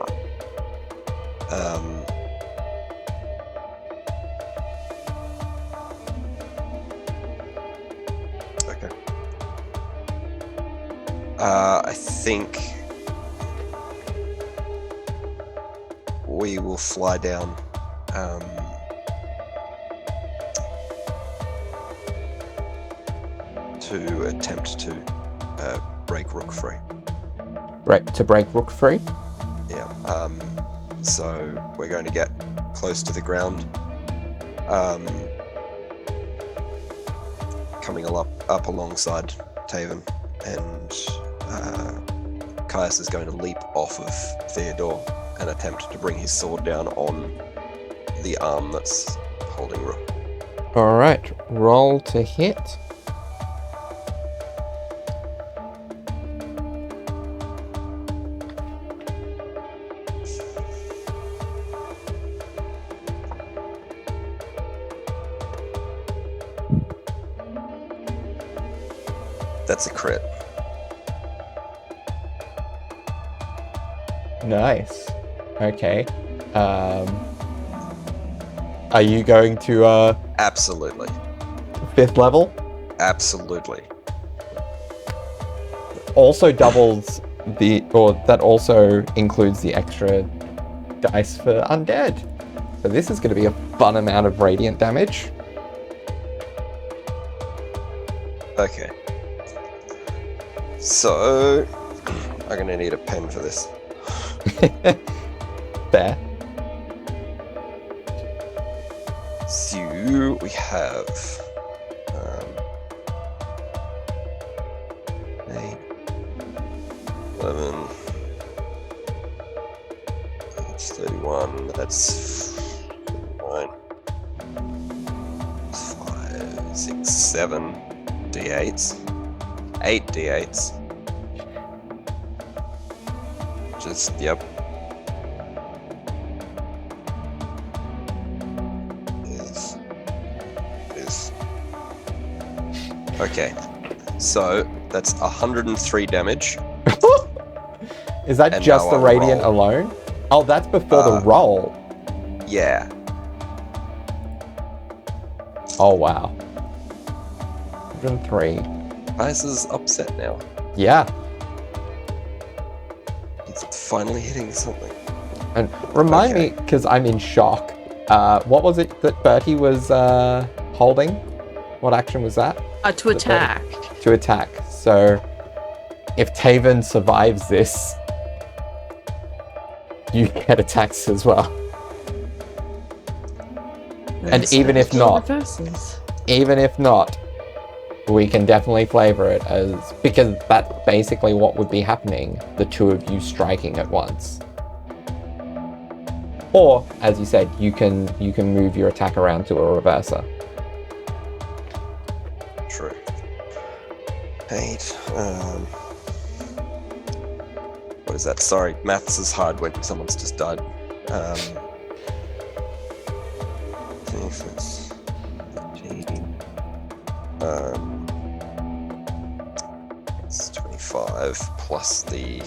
Okay. I think we will fly down. To attempt to break Rook free. To break Rook free? Yeah. So we're going to get close to the ground. Coming up alongside Taven, and Caius is going to leap off of Theodore and attempt to bring his sword down on the arm that's holding Rook. Alright, roll to hit. That's a crit. Nice. Okay. Are you going to Absolutely. 5th level? Absolutely. Also doubles that also includes the extra dice for undead. So this is going to be a fun amount of radiant damage. Okay. So, I'm gonna need a pen for this. There. So, we have 8, 11, that's 31, that's 9, 5, 6, 7 d8s, 8 d8s. Just, yep. Is. Okay. So, that's 103 damage. Is that And just now the I'll radiant roll. alone? Oh, that's before the roll. Yeah. Oh, wow. 103. Ice is upset now. Yeah. It's finally hitting something. And remind Okay. me, because I'm in shock, what was it that Bertie was holding? What action was that? To attack. To attack. So, if Taven survives this, you get attacks as well. And even if not, Reverses. we can definitely flavor it as, because that's basically what would be happening, the two of you striking at once. Or, as you said, you can move your attack around to a reverser. True. 8. What is that? Sorry, maths is hard when someone's just died. It's 15. It's 25 plus the.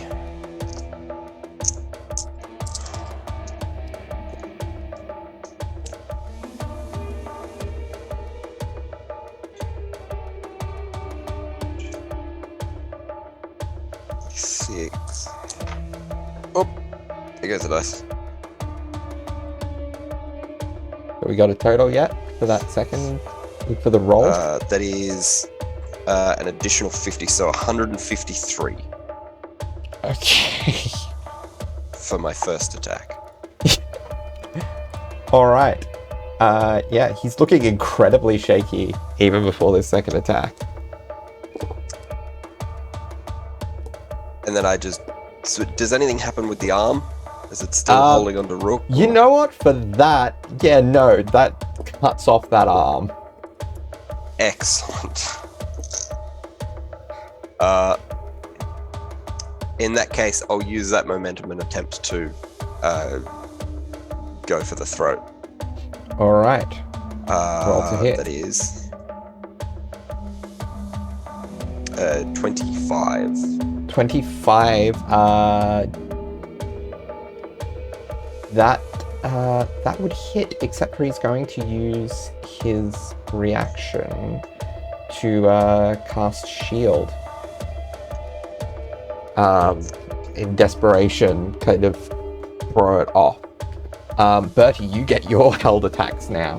Six. Oh, there goes the dice. Have we got a total yet for that second, for the roll? That is an additional 50, so 153 Okay. for my first attack. All right. Yeah, he's looking incredibly shaky even before this second attack. And then I just. So does anything happen with the arm? Is it still holding onto Rook? You know what? For that, yeah, no, that cuts off that arm. Excellent. In that case, I'll use that momentum and attempt to go for the throat. All right. Roll to hit. That is 25. 25. That would hit, except for he's going to use his reaction to cast shield. In desperation, kind of throw it off. Bertie, you get your held attacks now.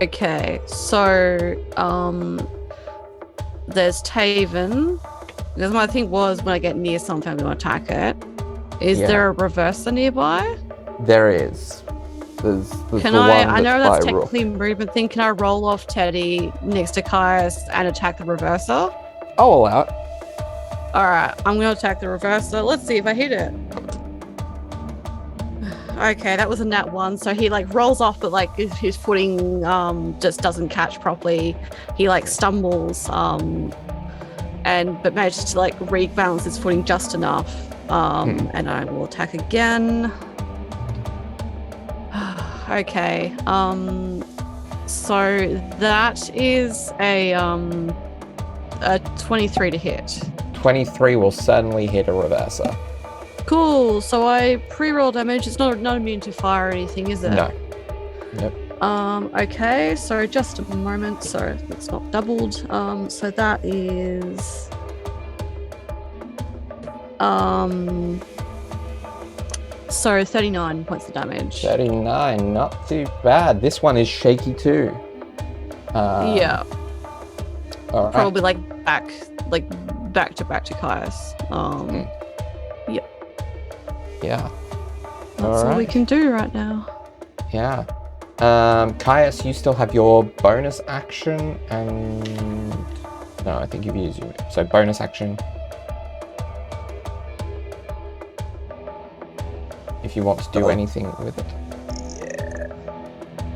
Okay, so there's Taven. Because my thing was when I get near something, I'm going to attack it. Is Yeah. there a reverser nearby? There is. There's Can the I? one I know that's that's by Rook. technically a movement thing. Can I roll off Teddy next to Kharas and attack the reverser? I'll allow it. All right, I'm going to attack the reverser. Let's see if I hit it. Okay, that was a nat 1. So he like rolls off, but like his footing just doesn't catch properly. He like stumbles but manages to like rebalance his footing just enough. And I will attack again. Okay. So that is a 23 to hit. 23 will certainly hit a reverser. Cool. So I pre-roll damage. It's not immune to fire or anything, is it? No. Nope. Okay. So just a moment. So it's not doubled. So that is so 39 points of damage. 39, not too bad. This one is shaky too. Yeah. All right. Probably back to Caius. Yeah. That's all we can do right now. Yeah. Caius, you still have your bonus action and... No, I think you've used your... So bonus action. If you want to do anything with it. Yeah.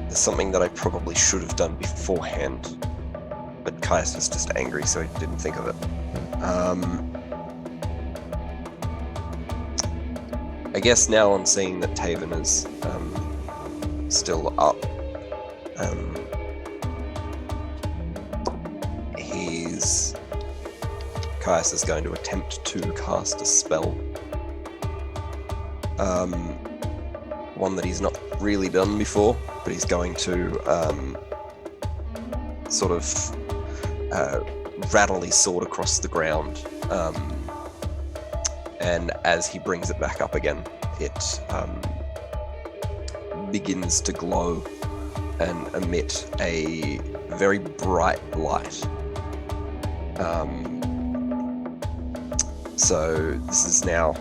There's something that I probably should have done beforehand. But Caius was just angry, so he didn't think of it. I guess now on seeing that Taven is still up, Caius is going to attempt to cast a spell. One that he's not really done before, but he's going to sort of rattle his sword across the ground. And as he brings it back up again, it begins to glow and emit a very bright light. So this is now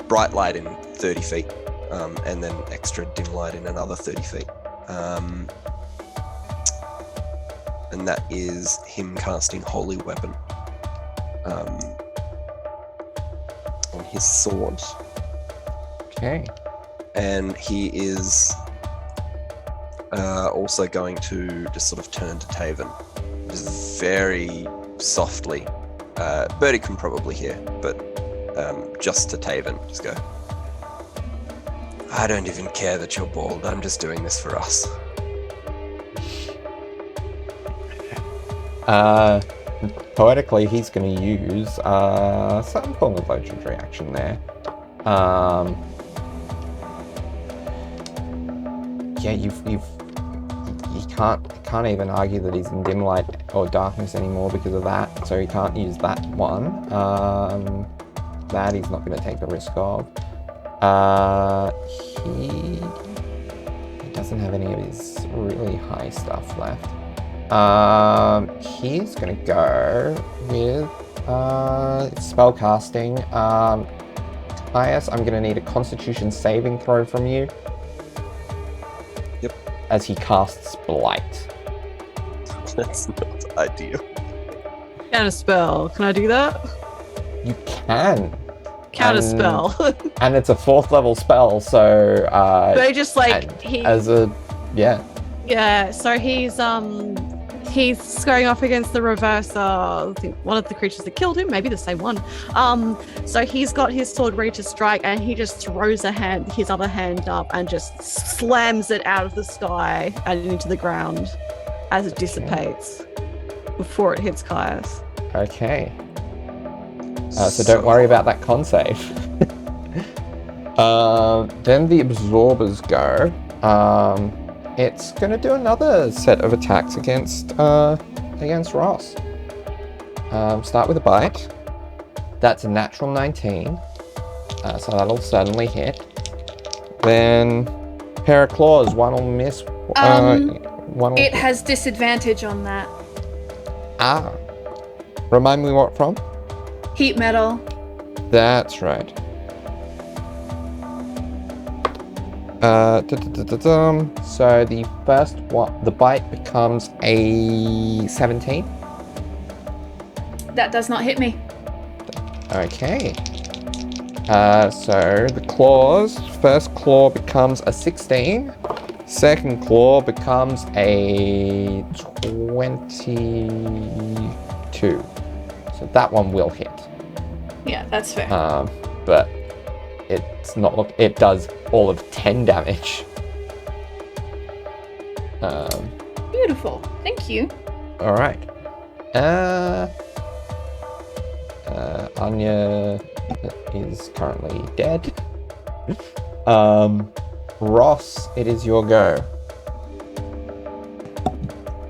bright light in 30 feet, and then extra dim light in another 30 feet. And that is him casting Holy Weapon on his sword. Okay. And he is also going to just sort of turn to Taven, just very softly. Birdie can probably hear, but just to Taven, just go, I don't even care that you're bald, I'm just doing this for us. Poetically, he's going to use some form of legendary action there. Yeah, you can't even argue that he's in dim light or darkness anymore because of that, so he can't use that one. That he's not going to take the risk of. He doesn't have any of his really high stuff left. He's going to go with spellcasting. Caius, I'm going to need a Constitution saving throw from you. Yep. As he casts Blight. That's not ideal. Counterspell. Can I do that? You can. Counterspell. And it's a 4th level spell, so... But just as a... Yeah. Yeah, so he's going off against the reverser, I think one of the creatures that killed him, maybe the same one. So he's got his sword ready to strike, and he just throws his other hand up and just slams it out of the sky and into the ground as it dissipates before it hits Caius. Okay. So don't worry about that con save. Then the absorbers go. It's going to do another set of attacks against Ross. Start with a bite. That's a natural 19. So that'll certainly hit. Then pair of claws. One will miss. It has disadvantage on that. Remind me what from? Heat metal. That's right. So the first one, the bite becomes a 17. That does not hit me. Okay. So the claws, first claw becomes a 16. Second claw becomes a 22. So that one will hit. Yeah, that's fair. But it's not. It does all of 10 damage. Beautiful. Thank you. All right. Anya is currently dead. Ross, it is your go.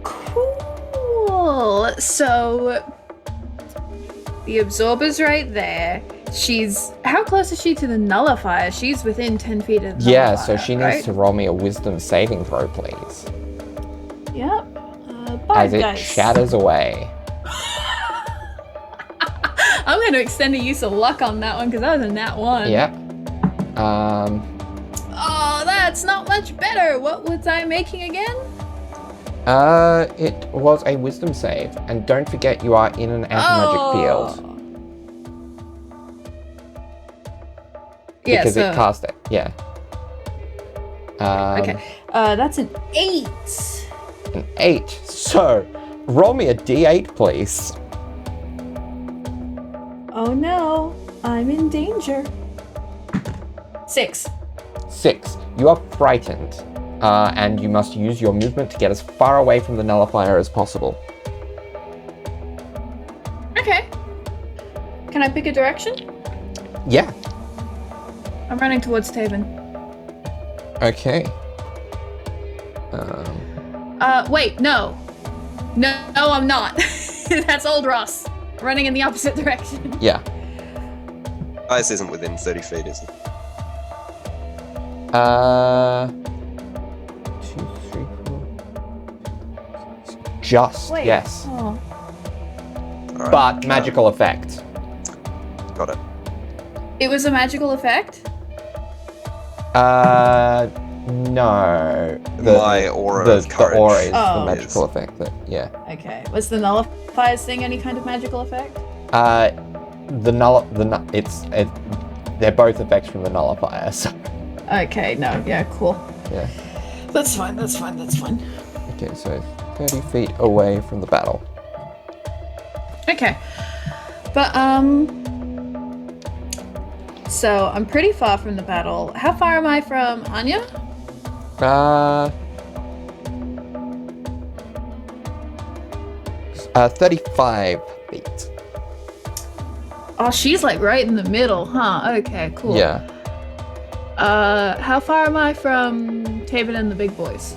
Cool. So the absorber's right there. How close is she to the nullifier? She's within 10 feet of the Yeah, nullifier, so she needs right? to roll me a wisdom saving throw, please. Yep. As it dice. shatters away. I'm going to extend a use of luck on that one because that was a nat 1. Yep. Oh, that's not much better. What was I making again? It was a wisdom save, and don't forget you are in an anti-magic field. Yeah, Because it cast it, yeah. Okay, that's an 8. An 8. So, roll me a d8, please. Oh no, I'm in danger. 6. 6. You are frightened, and you must use your movement to get as far away from the nullifier as possible. Okay. Can I pick a direction? Yeah. I'm running towards Taven. Okay. Wait, no. No, I'm not. That's old Ross. Running in the opposite direction. Yeah. Ice isn't within 30 feet, is it? 2, 3, 4. Just, Wait. yes. Oh. Alright, But magical effect. got it. It was a magical effect? No. My aura of courage. The aura is Oh. the magical effect. Yeah. Okay. Was the nullifiers thing any kind of magical effect? They're both effects from the nullifier. So Okay, no, yeah, cool. yeah. That's fine. Okay, so 30 feet away from the battle. Okay. But, so I'm pretty far from the battle. How far am I from Anya? 35 feet. Oh, she's like right in the middle, huh? Okay, cool. Yeah. How far am I from Taven and the big boys?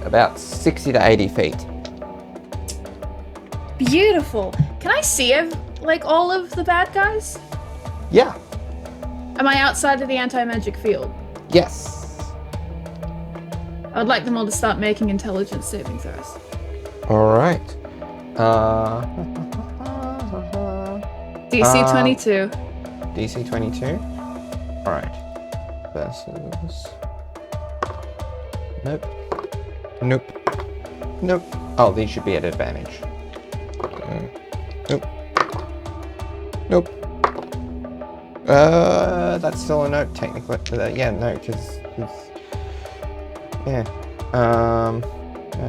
About 60 to 80 feet. Beautiful. Can I see like all of the bad guys? Yeah. Am I outside of the anti-magic field? Yes. I'd like them all to start making intelligence saving throws. All right. DC 22. DC 22. All right. Versus. Nope. Oh, these should be at advantage. Nope. That's still a note technically. Yeah, no, because yeah.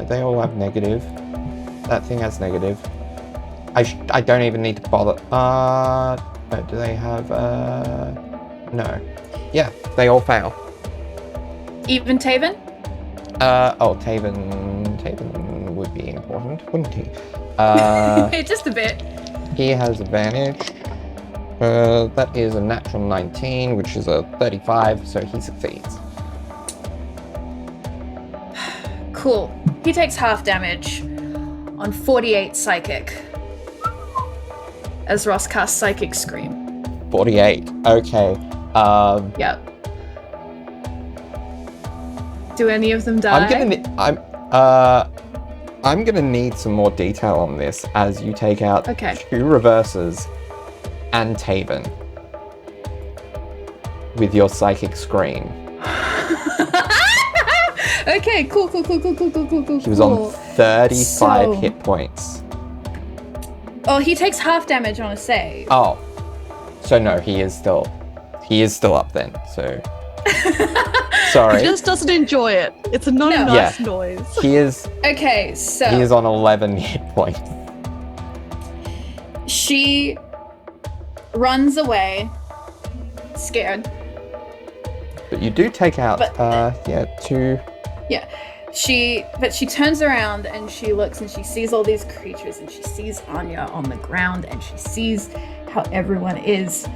They all have negative. That thing has negative. I don't even need to bother. No, do they have no. Yeah, they all fail. Even Taven? Taven would be important, wouldn't he? Just a bit. He has advantage. That is a natural 19, which is a 35, so he succeeds. Cool. He takes half damage on 48 psychic as Ross casts Psychic Scream. 48. Okay. Yep. Do any of them die? I'm gonna need some more detail on this as you take out Okay. 2 reverses and Taven with your Psychic Scream. Okay, cool. He was on 35 So- hit points. Oh, he takes half damage on a save. Oh, so no, he is still up then. So sorry, He just doesn't enjoy it. It's a not No. nice noise. he is Okay, so on 11 hit points. she runs away, scared. But you do take out But- 2 She turns around and she looks and she sees all these creatures and she sees Anya on the ground and she sees how everyone is.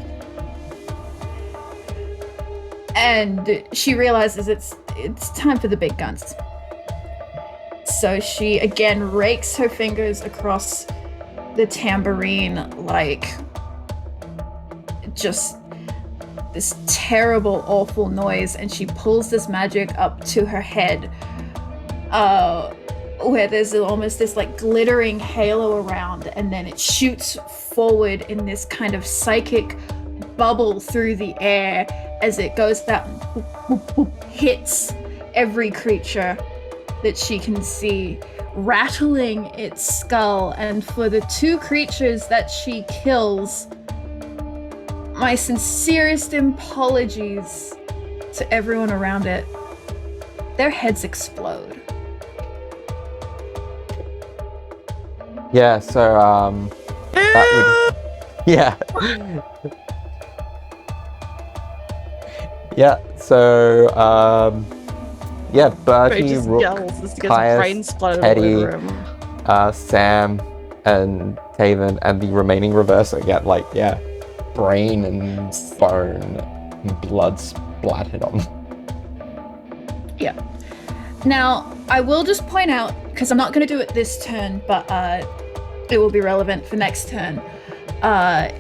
And she realizes it's time for the big guns. So she again rakes her fingers across the tambourine like just this terrible, awful noise, and she pulls this magic up to her head, where there's almost this like glittering halo around, and then it shoots forward in this kind of psychic bubble through the air as it goes that hits every creature that she can see, rattling its skull. And for the 2 creatures that she kills, my sincerest apologies to everyone around it. Their heads explode. Yeah, so, that would... Yeah. Yeah, so, yeah, Bertie, just Rook, yells as he gets Caius, brain splattered all Teddy, over him. Sam, and Taven, and the remaining reverser get, like, yeah, brain and bone and blood splattered on them. Yeah. Now, I will just point out, because I'm not going to do it this turn, but it will be relevant for next turn,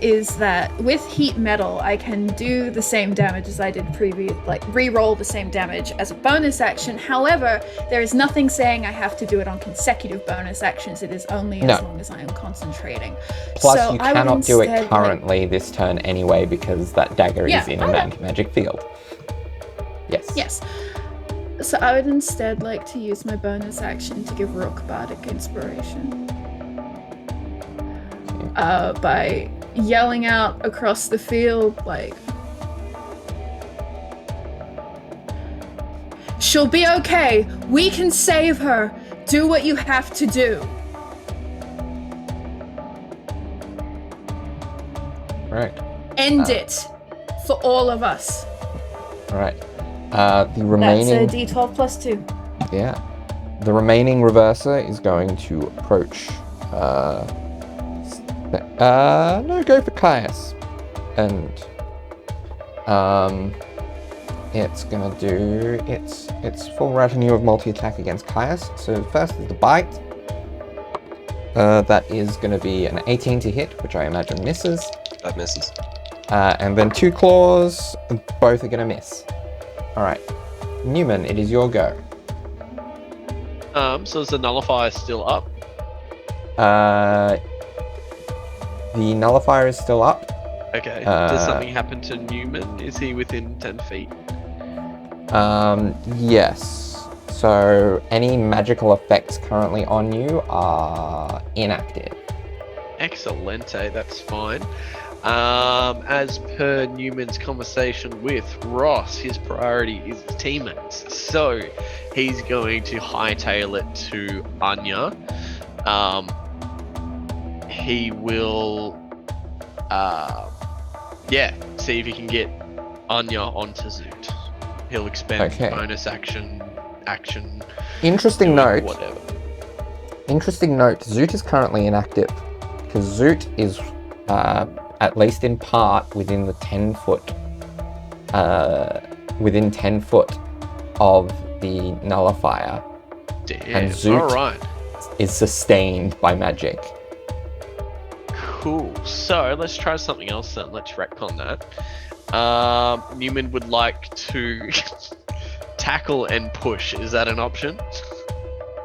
is that with heat metal, I can do the same damage as I did previous, like re-roll the same damage as a bonus action. However, there is nothing saying I have to do it on consecutive bonus actions. It is only as long as I am concentrating. Plus, so you cannot do it currently this turn anyway, because that dagger is in a magic field. Yes. Yes. So I would instead like to use my bonus action to give Rook Bardic Inspiration. By yelling out across the field, like, she'll be okay. We can save her. Do what you have to do. Right. End it for all of us. All right. The remaining... That's a d12 plus 2. Yeah. The remaining reverser is going to approach... no, go for Caius. And it's gonna do its full retinue of multi-attack against Caius. So first is the bite. That is gonna be an 18 to hit, which I imagine misses. That misses. And then 2 claws, both are gonna miss. Alright. Neumann, it is your go. So is the nullifier still up? The nullifier is still up. Okay. Does something happen to Neumann? Is he within 10 feet? Yes. So any magical effects currently on you are inactive. Excelente, that's fine. As per Newman's conversation with Ross, his priority is his teammates. So he's going to hightail it to Anya. He will, see if he can get Anya onto Zoot. He'll expend bonus action. Interesting note. Whatever. Interesting note. Zoot is currently inactive because Zoot is, at least in part, within the 10 foot. Within 10 foot of the nullifier. Damn. And Zoot Alright. is sustained by magic. Cool. So let's try something else then. Let's retcon that. Neumann would like to tackle and push. Is that an option?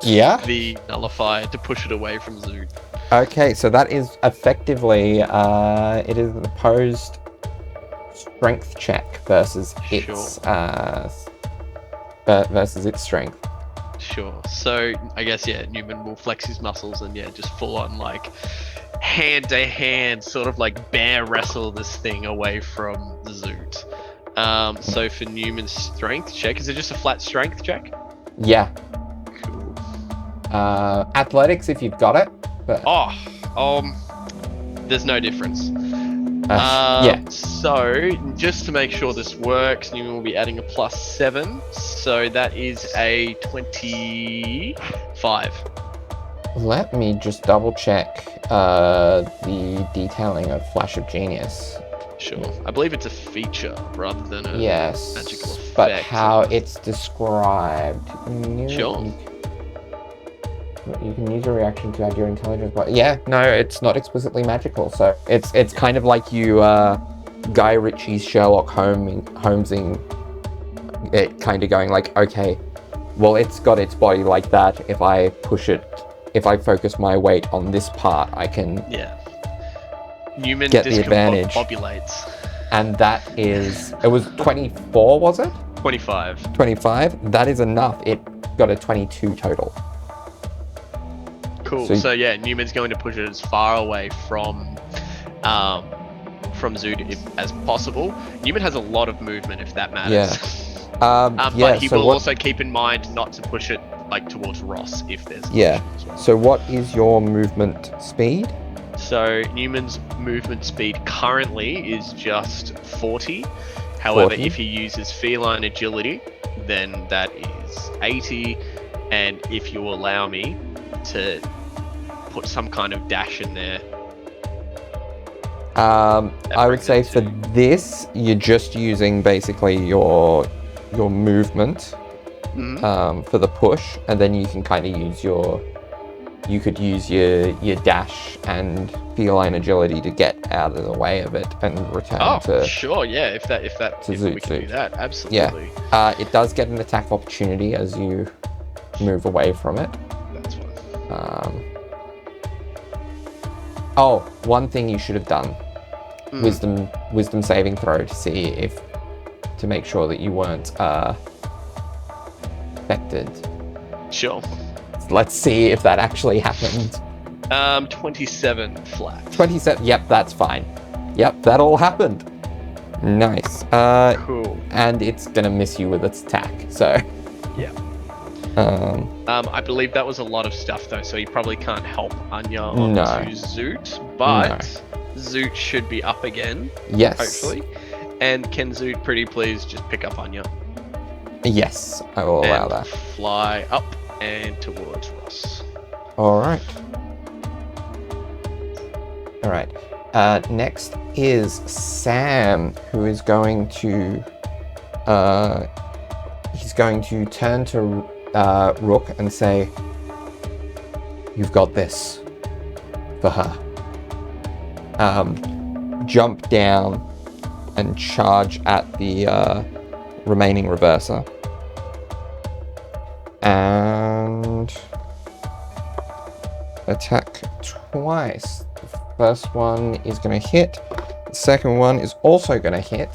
Yeah. The nullifier to push it away from Zoot. Okay, so that is effectively it is an opposed strength check versus its versus its strength. Sure. So I guess Neumann will flex his muscles and just full on like hand to hand, sort of like bear wrestle this thing away from the Zoot. So for Newman's strength check, is it just a flat strength check? Yeah. Cool. Athletics if you've got it. But... there's no difference. Yeah. So, just to make sure this works, Newman will be adding a +7. So that is a 25. Let me just double check the detailing of Flash of Genius. Sure. I believe it's a feature rather than a Yes, magical effect. but how it's described. Sure. You can use a reaction to add your intelligence, but yeah, no, it's not explicitly magical. So it's kind of like you Guy Ritchie's Sherlock Holmesing it, kind of going like, okay, well, it's got its body like that. If I push it, if I focus my weight on this part, I can Neumann get the advantage. Discombobulates. And that is, it was 24, was it? 25. 25. That is enough. It got a 22 total. Cool. So yeah, Newman's going to push it as far away from Zood as possible. Newman has a lot of movement, if that matters. But he will also keep in mind not to push it like towards Ross if there's an option as well. So what is your movement speed? So Newman's movement speed currently is just 40. However, 40? if he uses feline agility, then that is 80. And if you allow me to put some kind of dash in there. I would say for this, you're just using basically your movement for the push, and then you can kind of use your dash and feline agility to get out of the way of it and return to. Sure, yeah. If we can do that, absolutely. Yeah. It does get an attack of opportunity as you move away from it. That's fine. One thing you should have done. Wisdom saving throw to make sure that you weren't affected. Sure. Let's see if that actually happened. 27 flat. 27. Yep, that's fine. Yep, that all happened. Nice. Cool. And it's gonna miss you with its attack. So. Yeah. I believe that was a lot of stuff though, so you probably can't help Anya onto Zoot, but Zoot should be up again. Yes. Hopefully. And can Zoot pretty please just pick up Anya? Yes, I will allow that. Fly up and towards Ross. Alright. Next is Sam, who is going to he's going to turn to Rook and say, "You've got this for her." Jump down and charge at the remaining reverser. And attack twice. The first one is going to hit. The second one is also going to hit.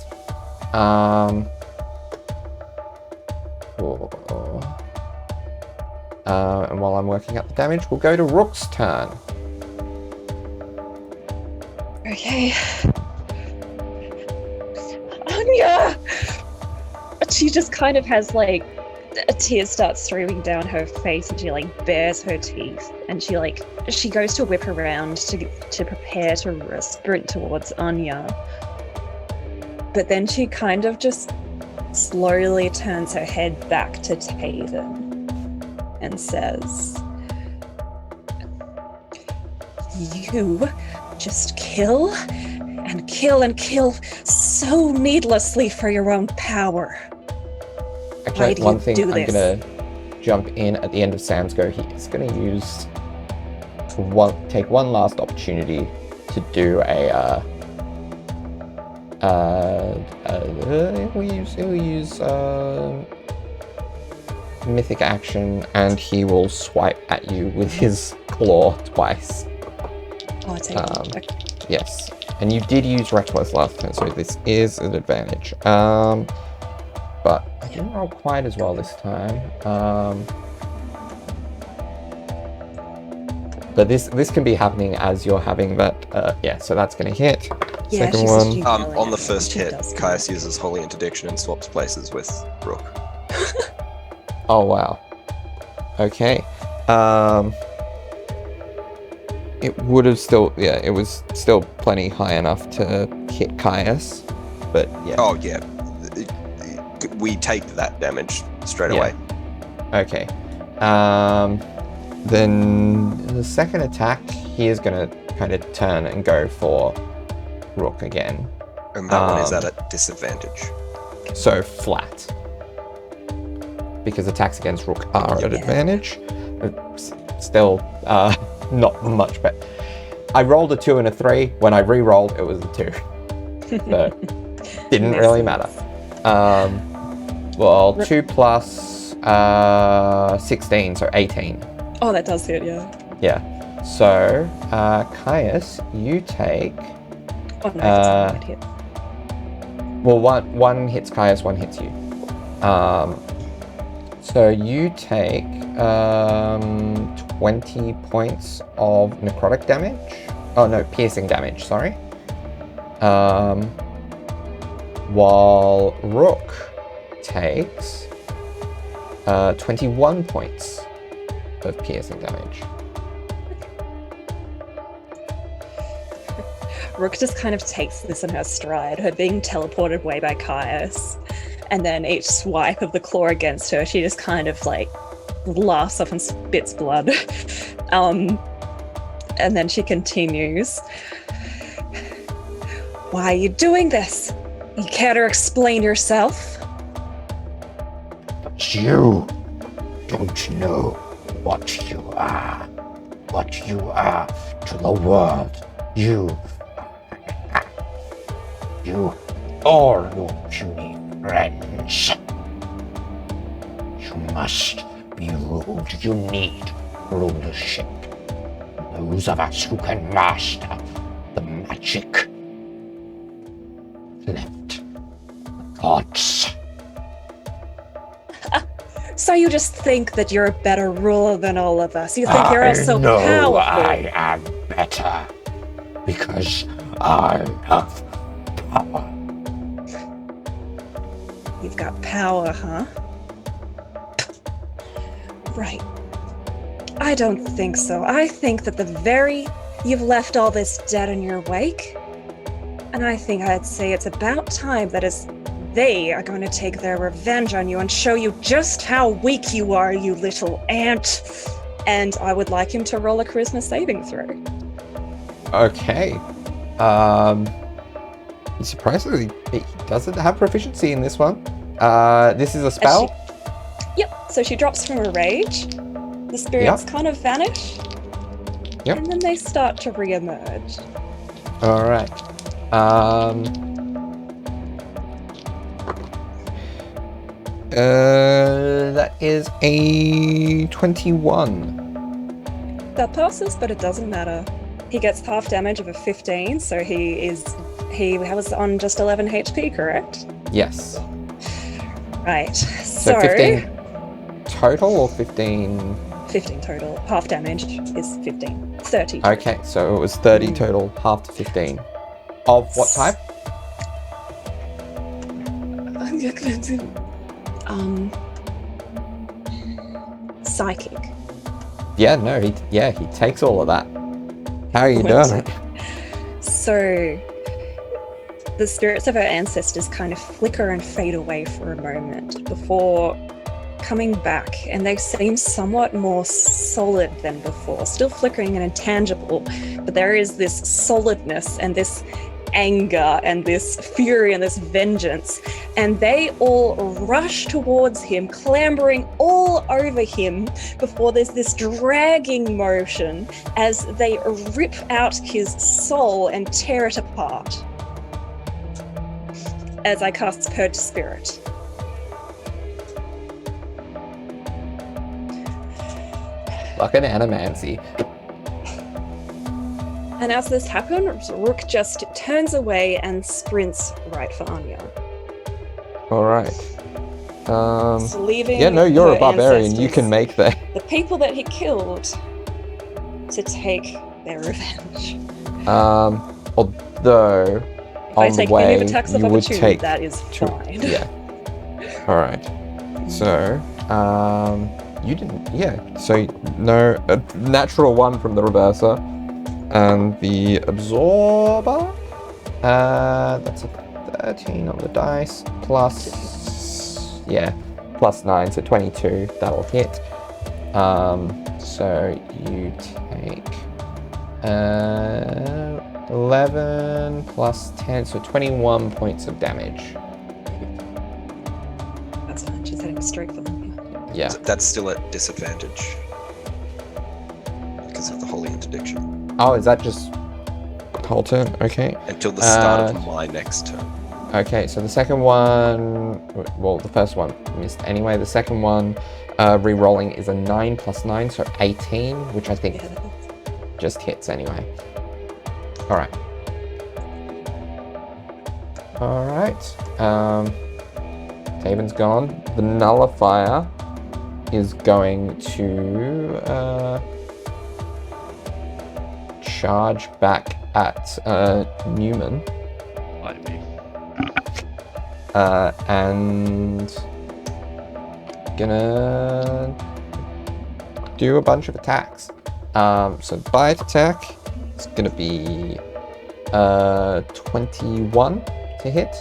And while I'm working out the damage, we'll go to Rook's turn. Okay. Anya! She just kind of has like a tear starts streaming down her face, and she like bares her teeth, and she goes to whip around to prepare to sprint towards Anya. But then she kind of just slowly turns her head back to Taven and says, "You just kill and kill and kill so needlessly for your own power. Actually, one thing I'm going to jump in at the end of Sam's go. He's going to use take one last opportunity to do he'll use mythic action, and he will swipe at you with his claw twice. Oh, it's okay. Yes, and you did use reckless last turn, so this is an advantage. But I didn't roll quite as well this time. But this can be happening as you're having that. So that's going to hit. Yeah, Second one. On the first hit, Caius uses Holy Interdiction and swaps places with Rook. Oh wow. Okay. It would have still, it was still plenty high enough to hit Caius, but yeah. Oh yeah, we take that damage straight Yeah. away. Okay. Then the second attack, he is going to kind of turn and go for Rook again. And that one is at a disadvantage. So flat. Because attacks against Rook are at advantage. It's still not much better. I rolled a 2 and a 3. When I re-rolled, it was a 2. So didn't really matter. Well, 2 plus 16, so 18. Oh, that does hit, yeah. Yeah. So, Caius, you take... Oh, no, that's not a hit. Well, one hits Caius, one hits you. So you take 20 points of necrotic damage. Oh no, piercing damage, sorry. While Rook takes 21 points of piercing damage. Rook just kind of takes this in her stride, her being teleported away by Caius. And then each swipe of the claw against her, she just kind of like laughs off and spits blood. And then she continues. Why are you doing this? You care to explain yourself? But you don't know what you are. What you are to the world. You, all your puny friends. You must be ruled. You need rulership. Those of us who can master the magic left the gods. So you just think that you're a better ruler than all of us? You think you're all so know powerful? I am better because I have power. You've got power, huh? Right. I don't think so. I think that you've left all this dead in your wake. And I think I'd say it's about time that they are going to take their revenge on you and show you just how weak you are, you little ant. And I would like him to roll a charisma saving throw. Okay. Surprisingly, he doesn't have proficiency in this one. This is a spell. Yep. So she drops from her rage. The spirits kind of vanish. Yep. And then they start to re-emerge. All right. That is a 21. That passes, but it doesn't matter. He gets half damage of a 15, so he was on just 11 HP, correct? Yes. Right. So 15 total or 15? 15 total. Half damage is 15. 30. Okay, so it was 30 total, half to 15. Of what type? Psychic. Yeah, no, he takes all of that. How are you doing it? So the spirits of our ancestors kind of flicker and fade away for a moment before coming back, and they seem somewhat more solid than before, still flickering and intangible, but there is this solidness and this anger and this fury and this vengeance, and they all rush towards him, clambering all over him before there's this dragging motion as they rip out his soul and tear it apart. As I cast Purge Spirit. Fucking animancy. And as this happens, Rook just turns away and sprints right for Anya. Alright. So leaving Yeah, no, you're her a barbarian. You ancestors, can make that. the people that he killed, to take their revenge. Although, If on I the take way, any attacks of you would opportunity, take that is two. fine. Yeah. Alright. So, you didn't, yeah. So, no, a natural one from the reverser. And the absorber That's a 13 on the dice, plus 9, so 22, that'll hit. So you take 11 plus 10, so 21 points of damage. That's fine. She's having a stroke for them. Yeah. So that's still at disadvantage because of the holy interdiction. Oh, is that just whole turn? Okay. Until the start of my next turn. Okay, so the second one, well, the first one missed anyway. The second one, re-rolling is a 9 plus 9, so 18, which I think just hits anyway. All right. All right. Taven's gone. The nullifier is going to charge back at Neumann. Like me. And gonna do a bunch of attacks. So bite attack is gonna be 21 to hit.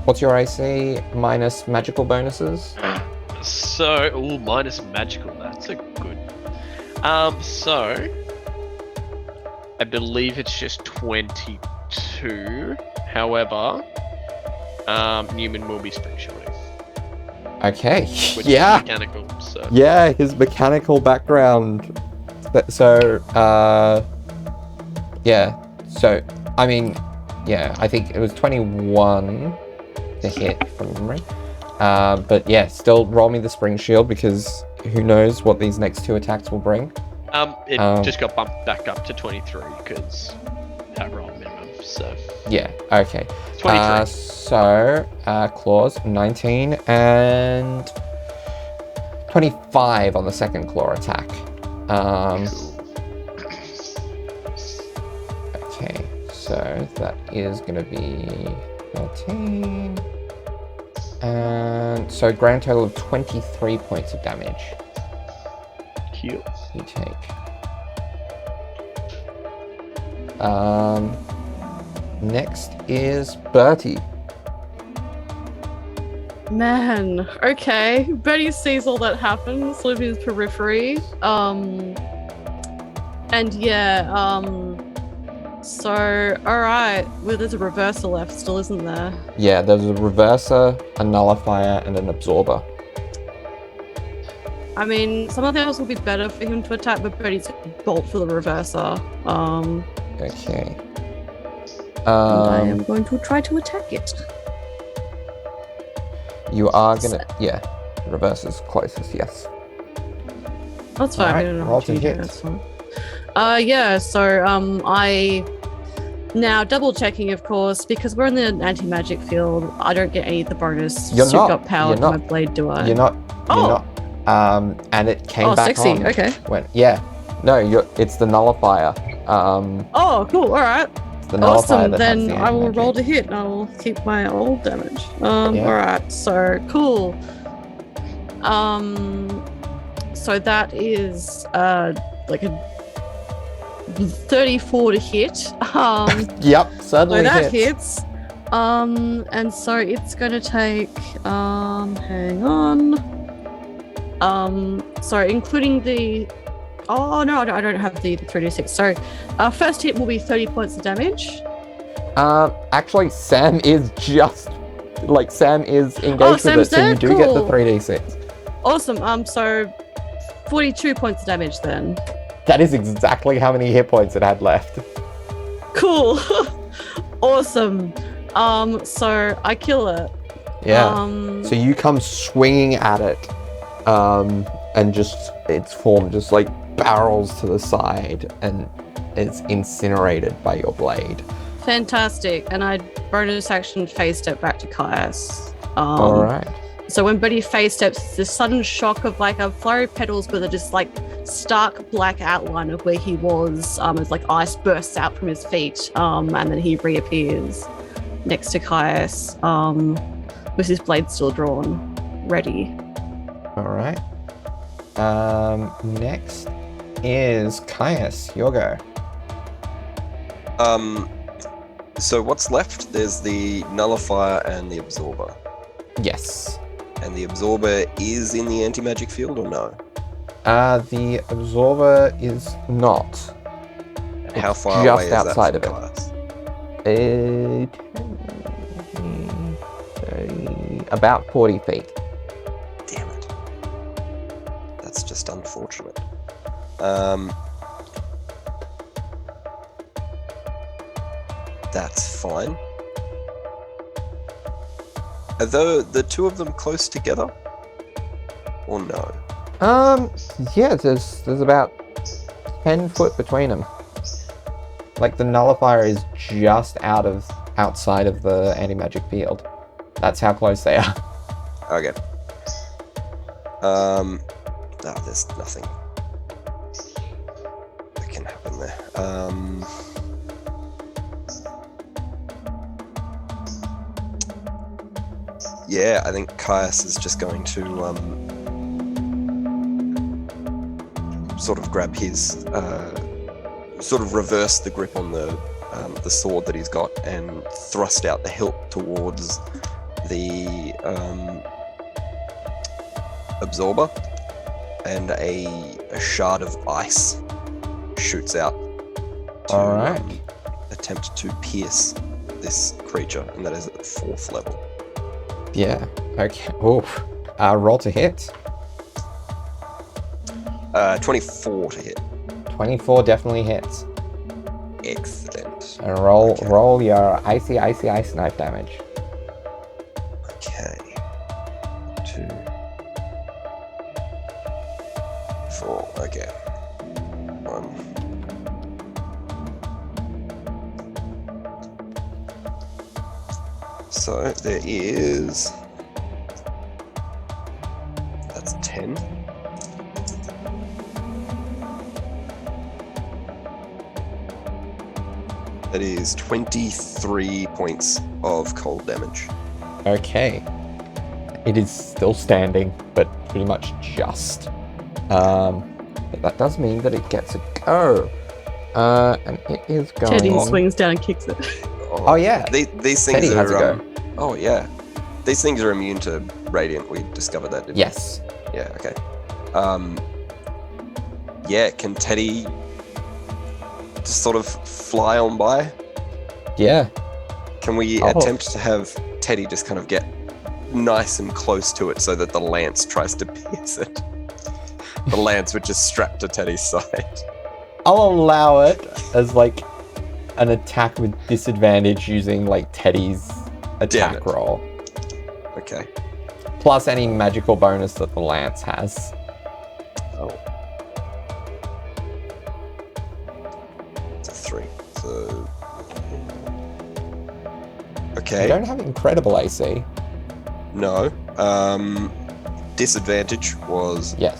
What's your AC minus magical bonuses? So, minus magical. That's a good. So I believe it's just 22. However, Neumann will be spring shielding. Okay. Which Yeah. is mechanical. So Yeah, his mechanical background. Yeah. So, I mean, yeah, I think it was 21 to hit from memory. But yeah, still roll me the spring shield because who knows what these next two attacks will bring. It just got bumped back up to 23 because that roll minimum. So Yeah, okay. 23. So, claws, 19 and 25 on the second claw attack. Okay, so that is going to be 13. And so grand total of 23 points of damage. Heal. You take. Next is Bertie. Man, okay. Betty sees all that happens, living in his periphery. And yeah, so, alright. Well, there's a reversal left still, isn't there? Yeah, there's a reverser, a nullifier, and an absorber. I mean, some of those will be better for him to attack, but Betty's bolt for the reverser. Okay. And I am going to try to attack it. You are gonna, yeah, reverse is closest, yes. That's fine. Alright, I don't know roll what to you do, hit. that's fine. Yeah, so I now double checking, of course, because we're in the anti-magic field. I don't get any of the bonus. You're Super not. power You're to not. my blade, do I? You're not. Oh. You're not. And it came Oh, back sexy. on. Okay. When, yeah. No, it's the nullifier. Oh, cool. All right. It's the nullifier Awesome. that has Then the I will roll to anti-magic. hit, and I will keep my old damage. Yeah. All right. So cool. So that is like a 34 to hit. Yep, certainly So that hits. hits. And so it's gonna take hang on. Sorry, including the oh no, I don't have the 3d6. So first hit will be 30 points of damage. Actually, Sam is engaged with Sam's it, so you dead? do get the Cool. 3d6. Awesome. So 42 points of damage then. That is exactly how many hit points it had left. Cool. Awesome. So I kill it. Yeah. So you come swinging at it, and just its form just like barrels to the side and is incinerated by your blade. Fantastic. And I bonus action phase step back to Kharas. All right. So when Buddy face steps, it's this sudden shock of like a flurry of petals with a just like stark black outline of where he was. As like ice bursts out from his feet, and then he reappears next to Kharas, with his blade still drawn, ready. All right. Next is Caius. Your go. So what's left? There's the nullifier and the absorber. Yes. And the absorber is in the anti-magic field or no? The absorber is not. How It's far just away is outside that of from it. Kharas? 30, about 40 feet. Damn it. That's just unfortunate. That's fine. Are the two of them close together? Or no? Yeah, there's about 10 foot between them. Like, the nullifier is just outside of the anti-magic field. That's how close they are. Okay. No, there's nothing that can happen there. Yeah, I think Kharas is just going to sort of grab his sort of reverse the grip on the sword that he's got and thrust out the hilt towards the absorber, and a shard of ice shoots out to Alright. attempt to pierce this creature, and that is at 4th level. Yeah, okay. Oof. Roll to hit. 24 to hit. 24 definitely hits. Excellent. And roll Okay. roll your icy ice knife damage. Okay. 2, 4. Okay. 1. So there is. That's 10. That is 23 points of cold damage. Okay. It is still standing, but pretty much just. But that does mean that it gets a go. And it is going... Teddy swings down and kicks it. Oh, yeah. These things Teddy has a are. go. Oh yeah. These things are immune to radiant. We discovered that, didn't Yes. we? Yeah. Okay. Yeah. Can Teddy just sort of fly on by? Yeah. Can we Oh. attempt to have Teddy just kind of get nice and close to it so that the lance tries to pierce it? The lance which is strapped to Teddy's side. I'll allow it as, like, an attack with disadvantage using, like, Teddy's attack it. roll. Okay. Plus any magical bonus that the lance has. Oh. It's a 3. So. You Okay. don't have incredible AC. No. Disadvantage was Yes.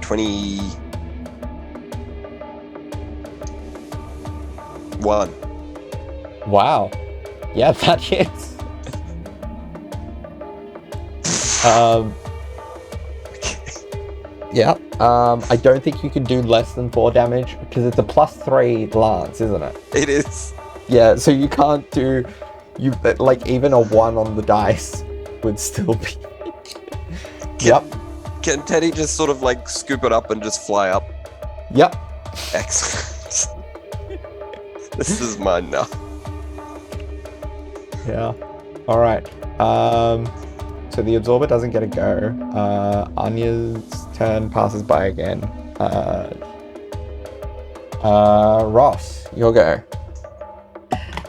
21. Wow. Yeah, that hits. Yeah. I don't think you can do less than 4 damage because it's a +3 lance, isn't it? It is. Yeah, so you can't do like even a 1 on the dice would still be. Yep. Can Teddy just sort of like scoop it up and just fly up? Yep. Excellent. This is mine now. Yeah. All right. So the absorber doesn't get a go. Anya's turn passes by again. Ross, your go.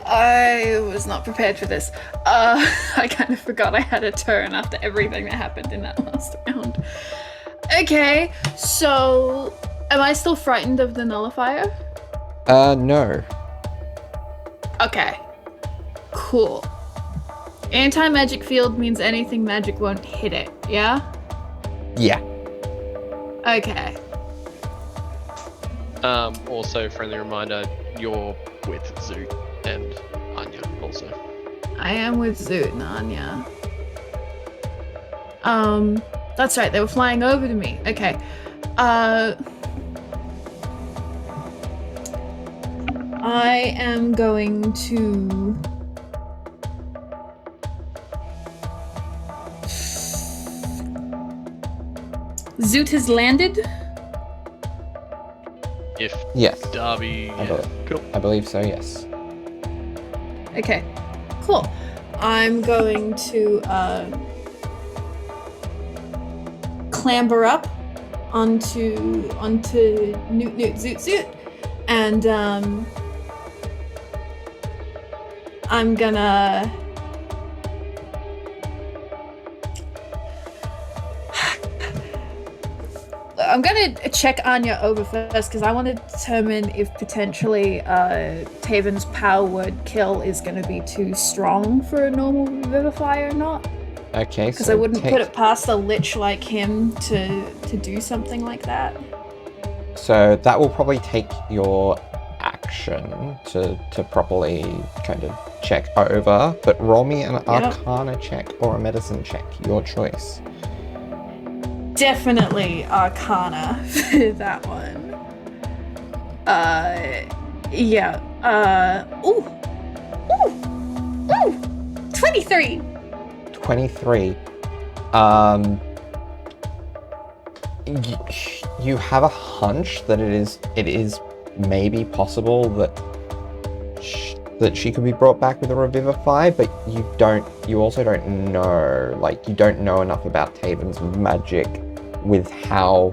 I was not prepared for this. I kind of forgot I had a turn after everything that happened in that last round. Okay, so am I still frightened of the nullifier? No. Okay. Cool. Anti-magic field means anything magic won't hit it, yeah? Yeah. Okay. Also, friendly reminder, you're with Zoot and Anya also. I am with Zoot and Anya. That's right, they were flying over to me. Okay. I am going to... Zoot has landed. If Yes. Darby... Yeah. Cool. I believe so, yes. Okay, cool. I'm going to clamber up onto Newt Newt Zoot Zoot, and I'm gonna check Anya over first because I want to determine if potentially Taven's power word kill is going to be too strong for a normal Revivify or not. Okay, Because I wouldn't put it past a lich like him to do something like that. So that will probably take your action to properly kind of check over, but roll me an Arcana check or a Medicine check, your choice. Definitely Arcana for that one. Yeah. Ooh, 23. 23. You have a hunch that it is maybe possible that she could be brought back with a Revivify, but you also don't know, like, you don't know enough about Taven's magic with how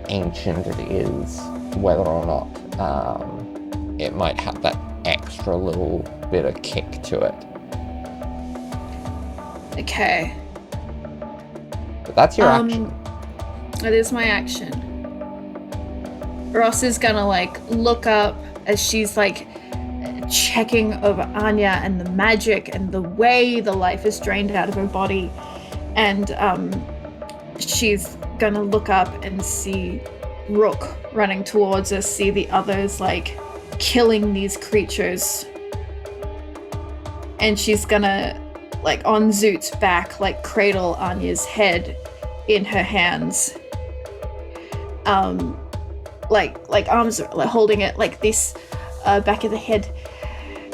ancient it is, whether or not it might have that extra little bit of kick to it. Okay. But that's your action. It is my action. Ross is gonna like look up as she's like checking over Anya and the magic and the way the life is drained out of her body, and she's gonna look up and see Rook running towards us, see the others like killing these creatures, and she's gonna like on Zoot's back like cradle Anya's head in her hands, like arms like holding it like this, back of the head,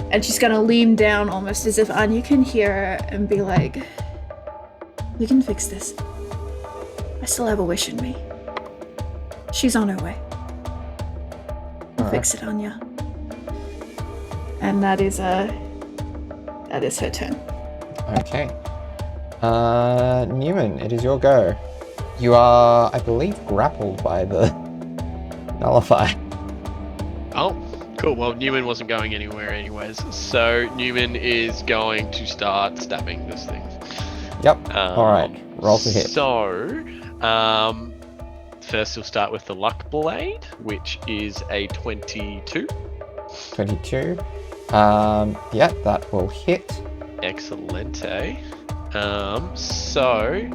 and she's gonna lean down almost as if Anya can hear her and be like, "We can fix this. I still have a wish in me. She's on her way. We'll fix it, Anya." And that is her turn. Okay. Neumann, it is your go. You are, I believe, grappled by the Nullify. Oh, cool. Well, Neumann wasn't going anywhere anyways. So Neumann is going to start stabbing this thing. Yep. Alright. Roll to hit. So, first he'll start with the Luck Blade, which is a 22. 22. Yeah, that will hit. Excellente. So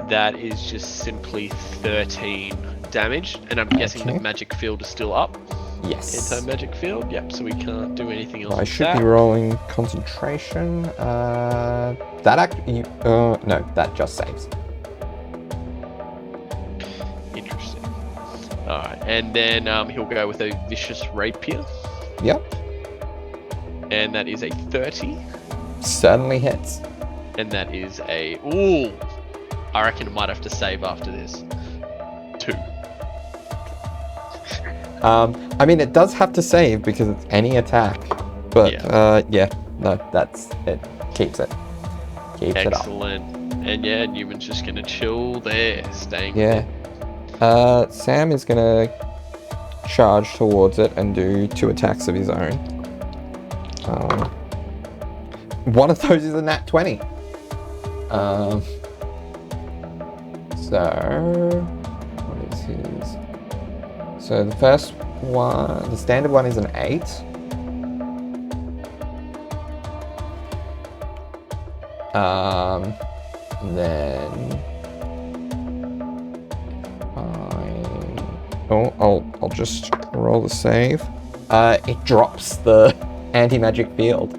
that is just simply 13 damage, and I'm guessing the magic field is still up. Yes. Anti-magic field. Yep. So we can't do anything else. I should be rolling concentration. No, that just saves. Interesting. All right, and then he'll go with a vicious rapier. Yep. And that is a 30. Certainly hits. And that is a... Ooh! I reckon I might have to save after this. 2. I mean, it does have to save because it's any attack. But, that's it. Keeps it. Keeps it up. Excellent. And yeah, Newman's just going to chill there, staying Yeah. Sam is going to charge towards it and do 2 attacks of his own. One of those is a nat 20. So what is his? So the first one, the standard one is an 8. Then I'll just roll the save. It drops the anti-magic field.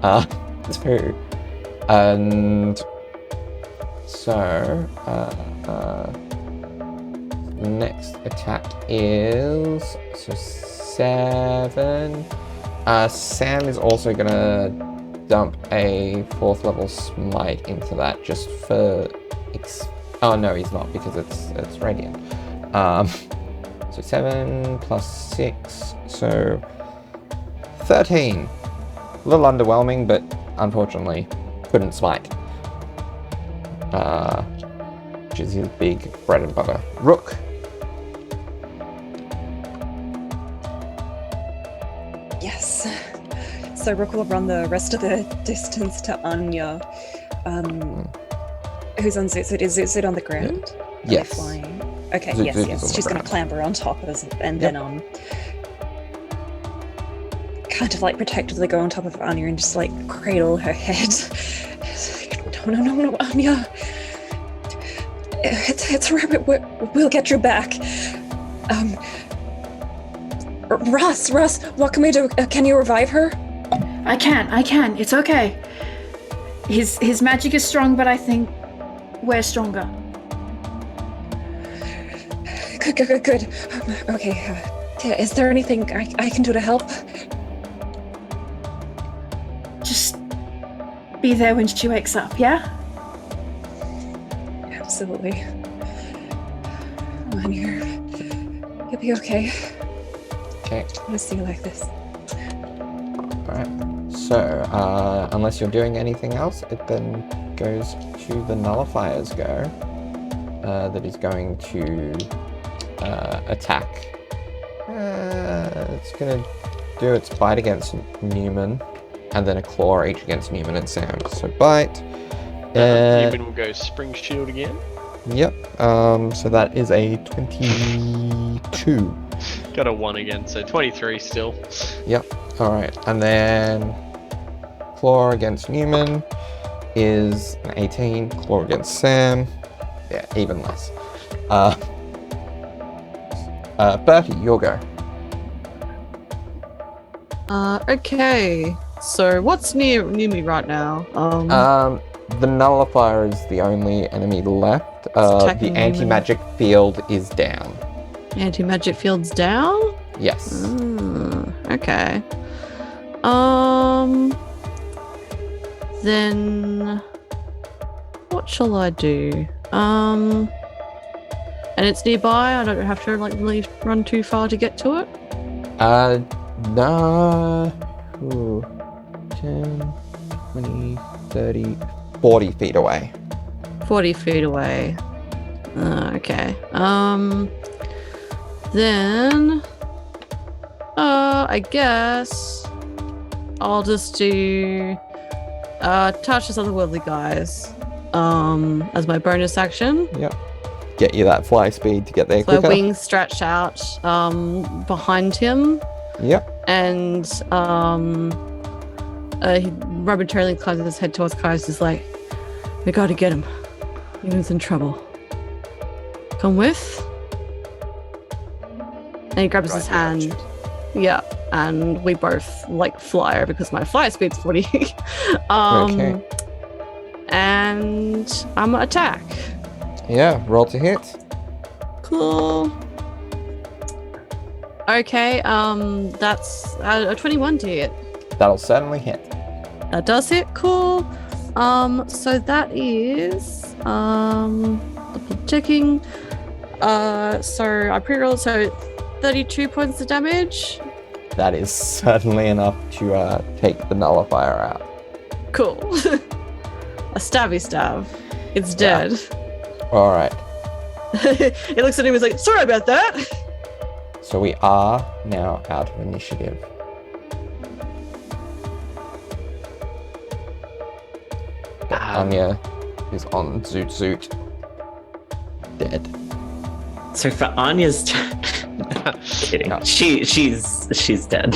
2. And so the next attack is 7. Sam is also gonna dump a 4th level smite into that just for oh no, he's not, because it's radiant. So 7 plus 6, so 13. A little underwhelming, but unfortunately couldn't smite. Which is his big bread and butter. Rook. Yes. So Rook will run the rest of the distance to Anya, who's on Zoot Suit. Is Zoot Suit on the ground? Are they Yes. flying? Okay, Zoot yes, Suit is on yes. the She's going to ground. clamber on top of us and then kind of like protectively go on top of Anya and just like cradle her head. It's like, no, Anya. It's alright. We'll get your back. Russ, what can we do? Can you revive her? I can. It's okay. His magic is strong, but I think we're stronger. Good. Okay. Is there anything I can do to help? Just be there when she wakes up, yeah? Absolutely. You'll be okay. Okay. I want to see you like this. Alright. So, unless you're doing anything else, it then goes to the nullifier's go. That is going to attack. It's going to do its bite against Neumann, and then a claw each against Neumann and Sam. So bite. Neumann will go spring shield again. Yep. So that is a 22. Got a 1 again, so 23 still. Yep. All right. And then claw against Neumann is an 18. Claw against Sam. Yeah, even less. Bertie, your go. Okay. So what's near me right now? The nullifier is the only enemy left. The attacking anti-magic field is down. Anti-magic field's down? Yes. Okay. Then what shall I do? And it's nearby. I don't have to like really run too far to get to it. Nah. Ooh. 10, 20, 30, 40 feet away. 40 feet away. Okay. Then I guess I'll just do touch this otherworldly guys as my bonus action. Yep. Get you that fly speed to get there So quicker. wings stretched out behind him. Yep. And he momentarily inclines his head towards Kharas. He's like, "We gotta get him. He's in trouble. Come with." And he grabs his hand. Yeah, and we both like fly over because my fly speed's 40. Okay. And I'm gonna attack. Yeah, roll to hit. Cool. Okay, that's a 21 to hit. That'll certainly hit. That does hit. Cool. So that is double checking. So I pre-rolled 32 points of damage. That is certainly enough to take the nullifier out. Cool. A stabby stab. It's dead. All right. It looks at him and is like, "Sorry about that." So we are now out of initiative. Anya is on Zoot. Dead. So for Anya's turn, kidding. No. She's dead.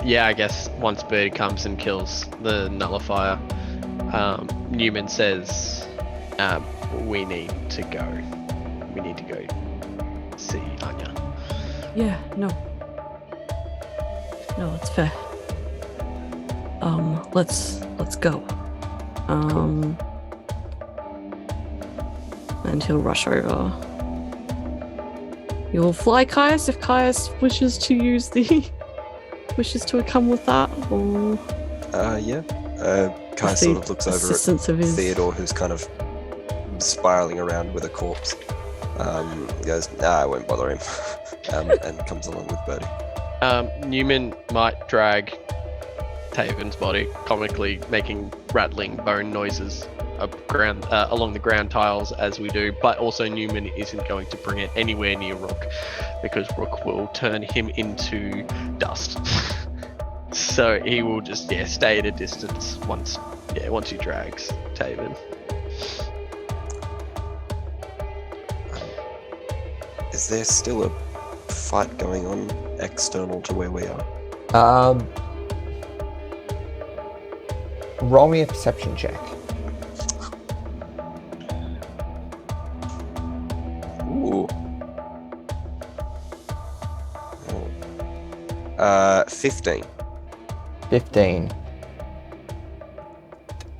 Yeah, I guess once Bird comes and kills the nullifier, Neumann says, we need to go. We need to go see Anya. Yeah, no, it's fair. Let's go. And he'll rush over. We will fly Caius if Caius wishes to come with that, or Yeah. Kai with sort the of looks over at assistance of his. Theodore, who's kind of spiraling around with a corpse. Goes, nah, I won't bother him. And comes along with Bertie. Neumann might drag Taven's body, comically making rattling bone noises along the ground tiles as we do, but also Neumann isn't going to bring it anywhere near Rook, because Rook will turn him into dust. So he will just stay at a distance once he drags Taven. Is there still a fight going on external to where we are? Roll me a perception check. Ooh. 15. 15.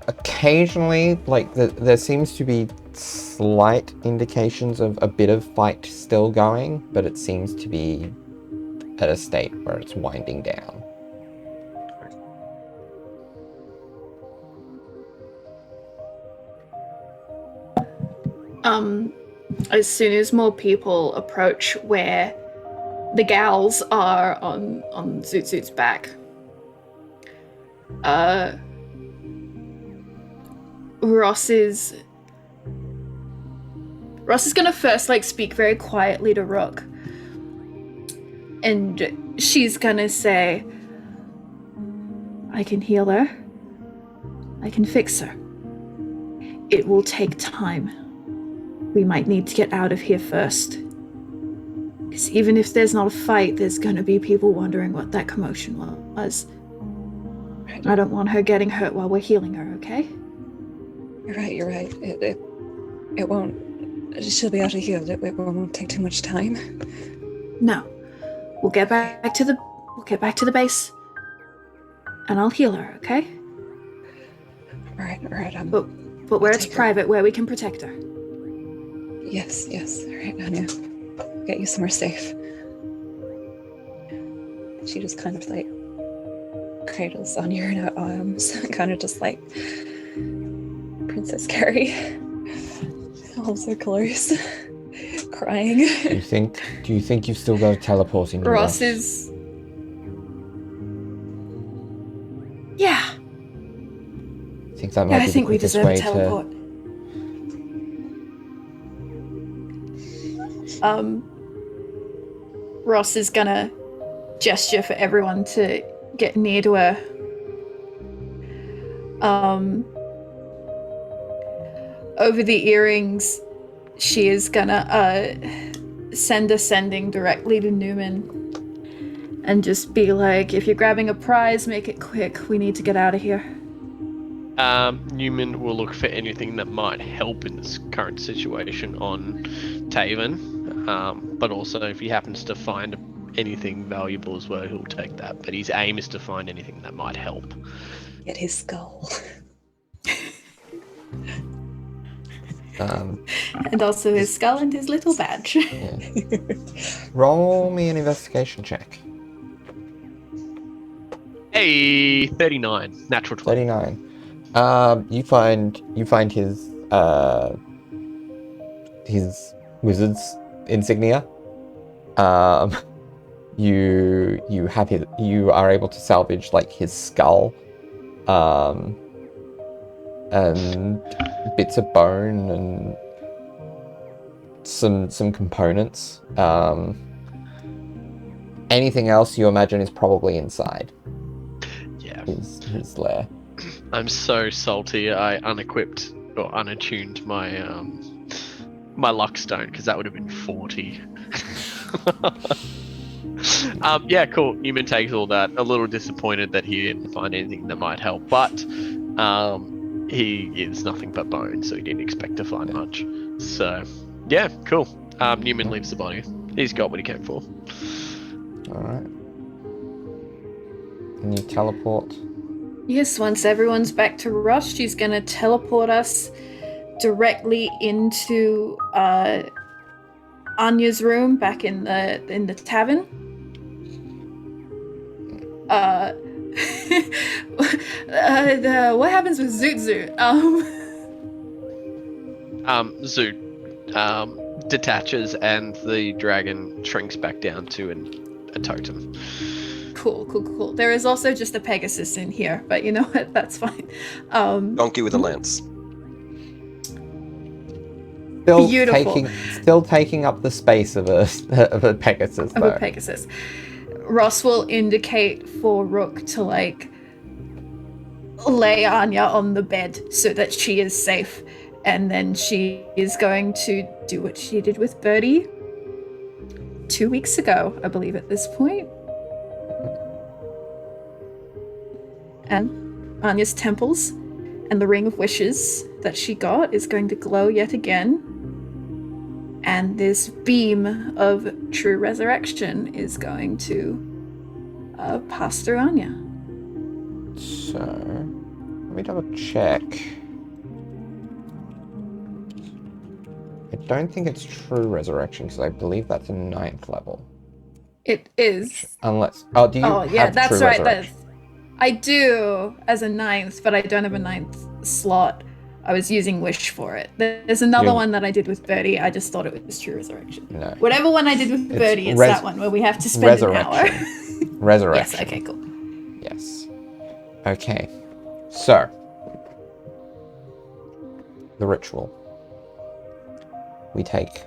Occasionally, there seems to be slight indications of a bit of fight still going, but it seems to be at a state where it's winding down. As soon as more people approach where the gals are on Zoot Zoot's back, Ross is gonna first speak very quietly to Rook, and she's gonna say, I can heal her, I can fix her. It will take time. We might need to get out of here first. Because even if there's not a fight, there's gonna be people wondering what that commotion was. I don't want her getting hurt while we're healing her, okay? You're right. It won't. She'll be out of here. It won't take too much time. No. We'll get back to the base. And I'll heal her, okay? All right. But where it's private, where we can protect her. Yes. All right, Anya. Get you somewhere safe. She just kind of cradles Anya in her arms, kind of just like Princess Carrie. Holds her close, crying. Do you think you've still got a teleporting device? Ross is. Yeah. I think that might be I think the we quickest deserve way a teleport. Ross is gonna gesture for everyone to get near to her. Over the earrings, she is gonna send a sending directly to Neumann and just be like, if you're grabbing a prize, make it quick. We need to get out of here. Neumann will look for anything that might help in this current situation on Taven. But also, if he happens to find anything valuable as well, he'll take that. But his aim is to find anything that might help. Get his skull. And also his skull and his little badge. Yeah. Roll me an investigation check. Hey, 39, natural 20. 39. You find his wizard's insignia. You are able to salvage his skull, and bits of bone and some components. Anything else you imagine is probably inside. Yeah. His lair. I'm so salty. I unequipped or unattuned my my luck stone, because that would have been 40. Yeah, cool. Neumann takes all that. A little disappointed that he didn't find anything that might help, but he is nothing but bone, so he didn't expect to find much. So, yeah, cool. Neumann leaves the body. He's got what he came for. Alright. And you teleport. Yes, once everyone's back to Rush, she's gonna teleport us directly into Anya's room back in the tavern. What happens with Zoot Zoot? Zoot detaches and the dragon shrinks back down to a totem. Cool. There is also just a Pegasus in here, but you know what? That's fine. Donkey with a lance. Beautiful. Still taking up the space of a Pegasus. Of a Pegasus. Ross will indicate for Rook to lay Anya on the bed so that she is safe, and then she is going to do what she did with Birdie 2 weeks ago, I believe, at this point. And Anya's temples and the ring of wishes that she got is going to glow yet again. And this beam of true resurrection is going to pass through Anya. So, let me double check. I don't think it's true resurrection because I believe that's a 9th level. It is. Unless, do you? Oh yeah, have that's true right. resurrection? I do as a 9th, but I don't have a 9th slot. I was using Wish for it. There's another one that I did with Birdie. I just thought it was True Resurrection. No. Whatever one I did with Birdie, it's that one where we have to spend an hour. Resurrection. Yes, okay, cool. Yes. Okay. So, the ritual. We take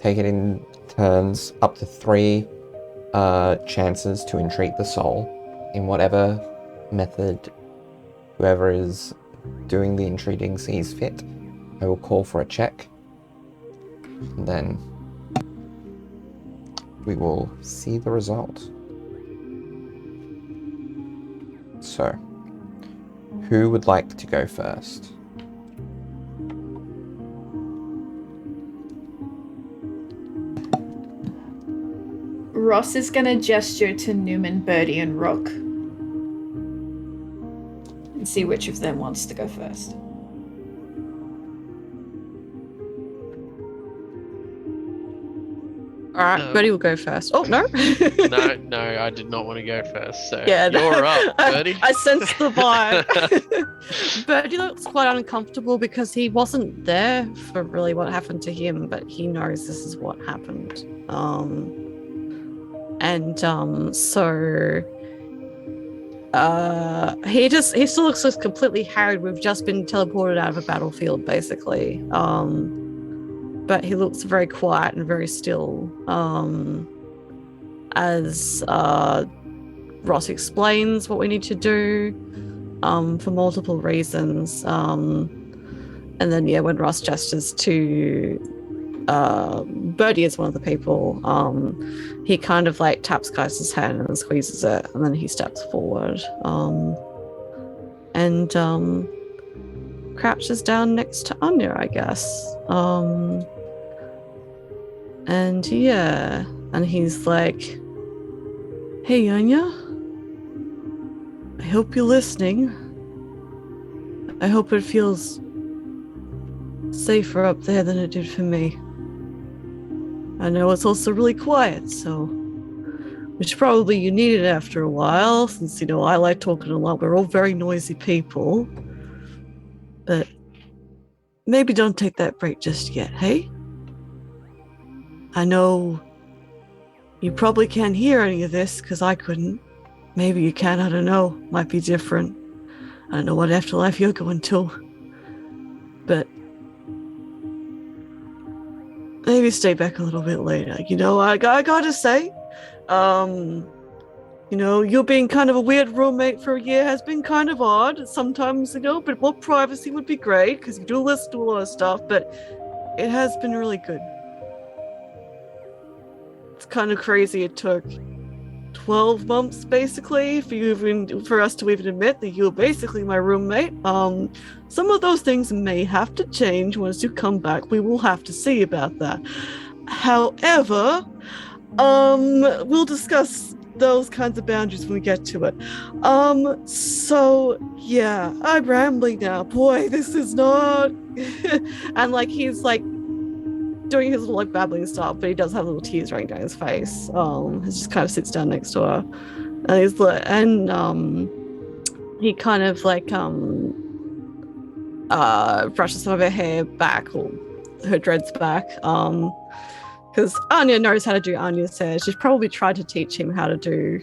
it in turns, up to 3 chances to entreat the soul in whatever method whoever is doing the entreating sees fit. I will call for a check, and then we will see the result. So, who would like to go first? Ross is going to gesture to Neumann, Birdie, and Rook and see which of them wants to go first. All right, Birdie will go first. Oh, no. No, I did not want to go first. So Yeah, you're up, Birdie. I sense the vibe. Birdie looks quite uncomfortable because he wasn't there for really what happened to him, but he knows this is what happened. So he still looks just completely harried. We've just been teleported out of a battlefield, basically. But he looks very quiet and very still. As Ross explains what we need to do for multiple reasons. And then, when Ross gestures to Birdie as one of the people, he kind of taps Kaiser's hand and squeezes it, and then he steps forward and crouches down next to Anya, I guess. And he's like, "Hey, Anya, I hope you're listening. I hope it feels safer up there than it did for me. I know it's also really quiet, which probably you needed after a while, since, I like talking a lot. We're all very noisy people. But maybe don't take that break just yet, hey? I know you probably can't hear any of this, because I couldn't. Maybe you can, I don't know. Might be different. I don't know what afterlife you're going to. But maybe stay back a little bit later. I gotta say, you being kind of a weird roommate for a year has been kind of odd sometimes, but more privacy would be great, because you do listen to a lot of stuff, but it has been really good. It's kind of crazy it took 12 months, basically, for us to even admit that you were basically my roommate. Some of those things may have to change once you come back. We will have to see about that. However, we'll discuss those kinds of boundaries when we get to it. So yeah, I'm rambling now. Boy, this is not. And he's doing his little like babbling stuff, but he does have little tears running down his face. He just kind of sits down next to her, and he's like, he kind of like brushes some of her hair back, or her dreads back, because Anya knows how to do Anya's hair. She's probably tried to teach him how to do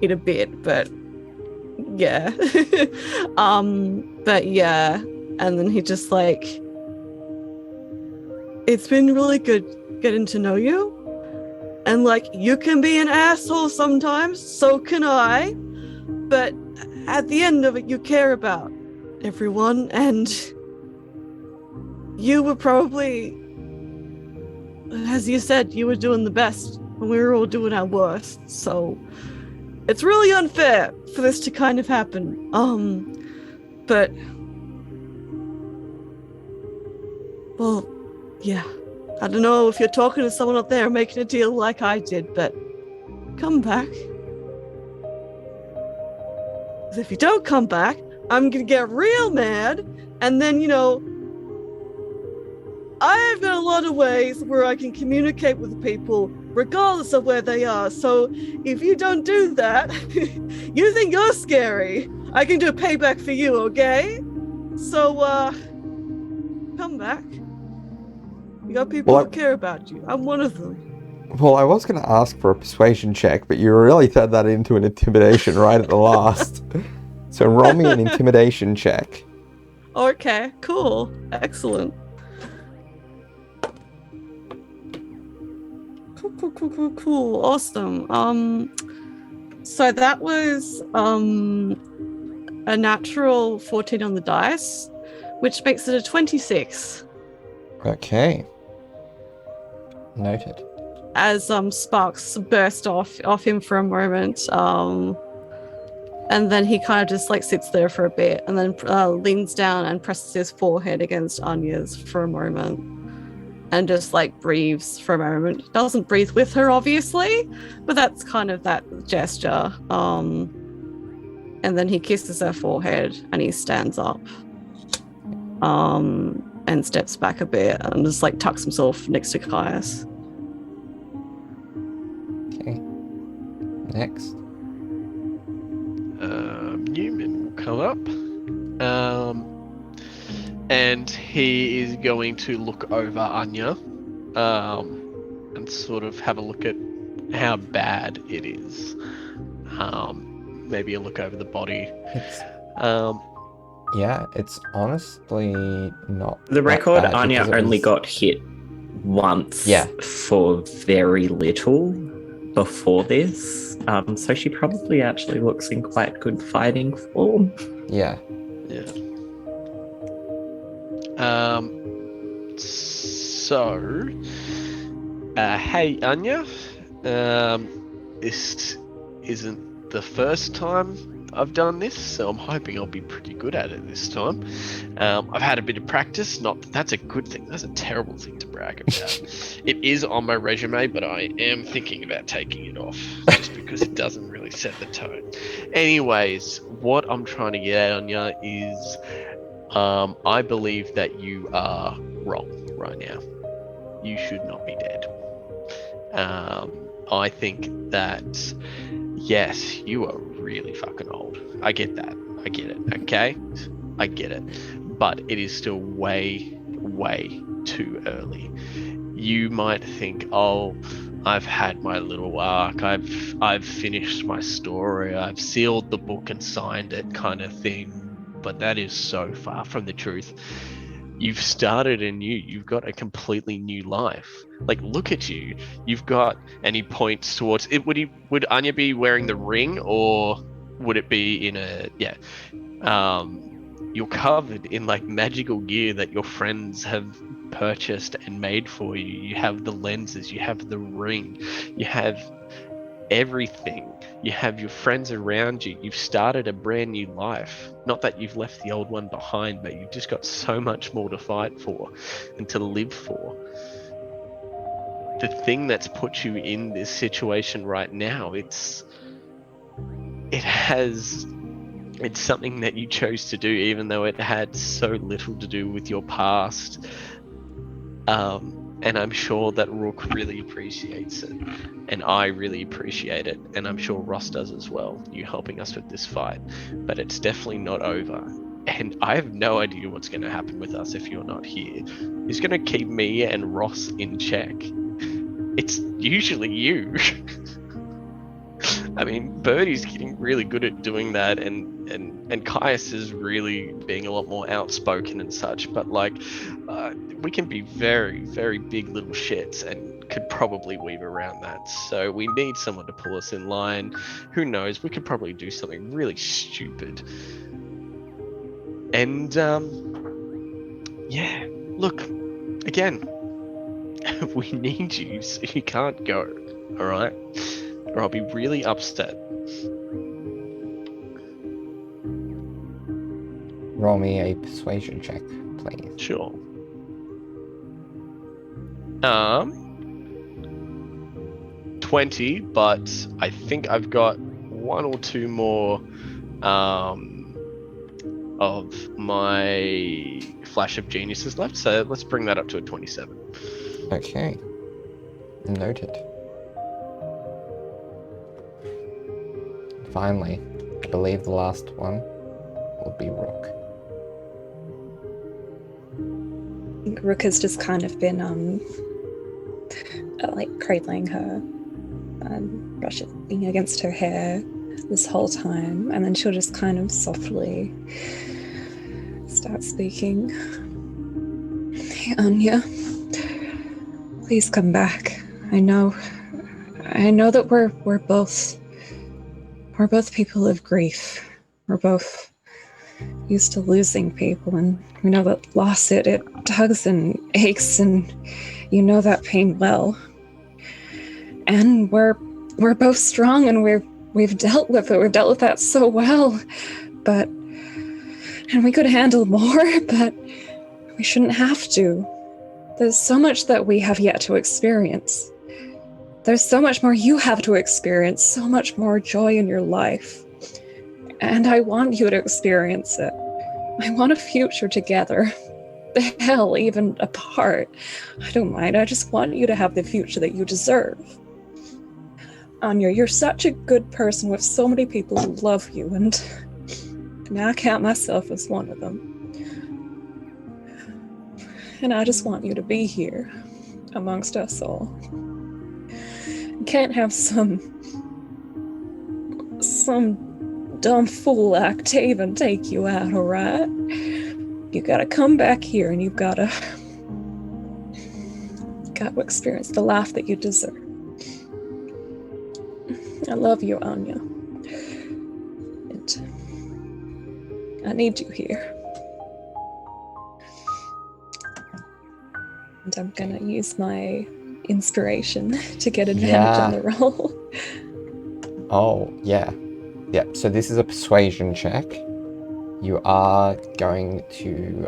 it a bit, but yeah. But yeah, and then he just like, it's been really good getting to know you, and like, you can be an asshole sometimes, so can I, but at the end of it, you care about everyone, and you were probably, as you said, you were doing the best when we were all doing our worst, so it's really unfair for this to kind of happen. But well, yeah, I don't know if you're talking to someone up there making a deal like I did, but come back. 'Cause if you don't come back, I'm gonna get real mad, and then, you know, I've got a lot of ways where I can communicate with people regardless of where they are. So if you don't do that, you think you're scary, I can do a payback for you, okay? So, come back. You got people who care about you. I'm one of them. Well, I was going to ask for a persuasion check, but you really turned that into an intimidation right at the last. So roll me an intimidation check. Okay, cool. Excellent. Cool. Awesome. So that was a natural 14 on the dice, which makes it a 26. Okay. Noted. As sparks burst off him for a moment, and then he kind of just like sits there for a bit, and then leans down and presses his forehead against Anya's for a moment, and just like breathes for a moment. Doesn't breathe with her, obviously, but that's kind of that gesture. And then he kisses her forehead and he stands up, and steps back a bit and just like tucks himself next to Kharas. Okay. Next. Neumann will come up. And he is going to look over Anya, and sort of have a look at how bad it is. Maybe a look over the body. Yeah, it's honestly not. The record, bad Anya because it only was- got hit once Yeah. for very little before this. So she probably actually looks in quite good fighting form. Yeah. Yeah. So, hey Anya, this isn't the first time I've done this, so I'm hoping I'll be pretty good at it this time. I've had a bit of practice, not that that's a good thing, that's a terrible thing to brag about. It is on my resume, but I am thinking about taking it off, just because it doesn't really set the tone. Anyways, what I'm trying to get at, Anya, is I believe that you are wrong right now. You should not be dead. I think that, yes, you are really fucking old. I get that. I get it, okay? I get it. But it is still way, way too early. You might think, oh, I've had my little arc, I've finished my story, I've sealed the book and signed it kind of thing. But that is so far from the truth. You've started anew. You've got a completely new life. Like, look at you. You've got, and he points towards it. Would Anya be wearing the ring, or would it be in a, yeah. You're covered in like magical gear that your friends have purchased and made for you. You have the lenses, you have the ring, you have everything. You have your friends around you. You've started a brand new life. Not that you've left the old one behind, but you've just got so much more to fight for and to live for. The thing that's put you in this situation right now, it's something that you chose to do, even though it had so little to do with your past. And I'm sure that Rook really appreciates it. And I really appreciate it. And I'm sure Ross does as well, you helping us with this fight. But it's definitely not over. And I have no idea what's going to happen with us if you're not here. Who's going to keep me and Ross in check? It's usually you. I mean, Birdie's getting really good at doing that, and Caius is really being a lot more outspoken and such, but like, we can be very, very big little shits and could probably weave around that. So we need someone to pull us in line. Who knows? We could probably do something really stupid. And, yeah, look, again, we need you, so you can't go, alright? Or I'll be really upset. Roll me a persuasion check, please. Sure. 20, but I think I've got one or two more of my Flash of Geniuses left, so let's bring that up to a 27. Okay. Noted. Finally, I believe the last one will be Rook. Rook has just kind of been like cradling her and brushing against her hair this whole time, and then she'll just kind of softly start speaking. Hey, Anya, please come back. I know that we're both people of grief. We're both used to losing people, and we know that loss, it tugs and aches, and you know that pain well. And we're both strong, and we've dealt with it. We've dealt with that so well. And we could handle more, but we shouldn't have to. There's so much that we have yet to experience. There's so much more you have to experience, so much more joy in your life. And I want you to experience it. I want a future together. Hell, even apart. I don't mind. I just want you to have the future that you deserve. Anya, you're such a good person with so many people who love you, and I count myself as one of them. And I just want you to be here amongst us all. You can't have some dumb fool like Taven take you out, alright? You gotta come back here, and you've gotta experience the life that you deserve. I love you, Anya. And I need you here. And I'm gonna use my inspiration to get advantage on the roll. Oh, yeah. Yeah, so this is a persuasion check. You are going to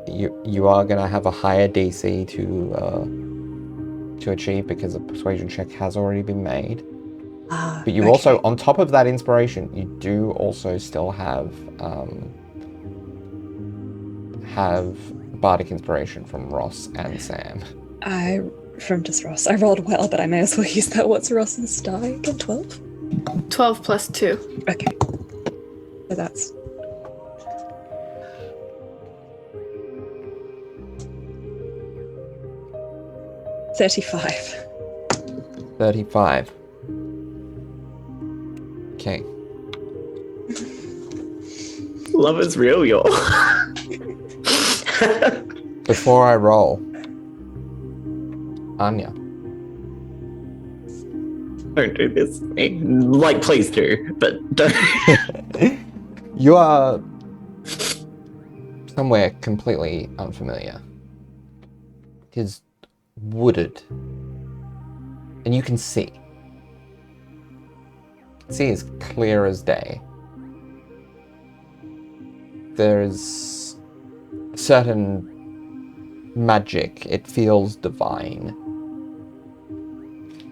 you are going to have a higher DC to achieve because a persuasion check has already been made. But you also, on top of that inspiration, you do also still have bardic inspiration from Ross and Sam. From just Ross. I rolled well, but I may as well use that. What's Ross's die again? 12? 12 plus 2. Okay. So that's... $35. 35. Okay. Love is real, y'all. Before I roll, Anya. Don't do this to me. Like, please do, but don't. You are somewhere completely unfamiliar. It is wooded. And you can see. See as clear as day. There's certain magic. It feels divine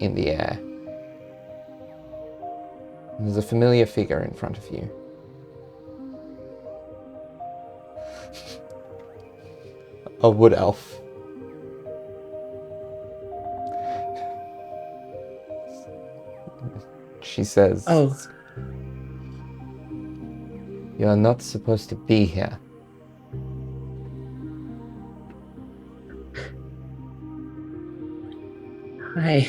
in the air. There's a familiar figure in front of you. a wood elf. She says, Oh, "You are not supposed to be here." hi.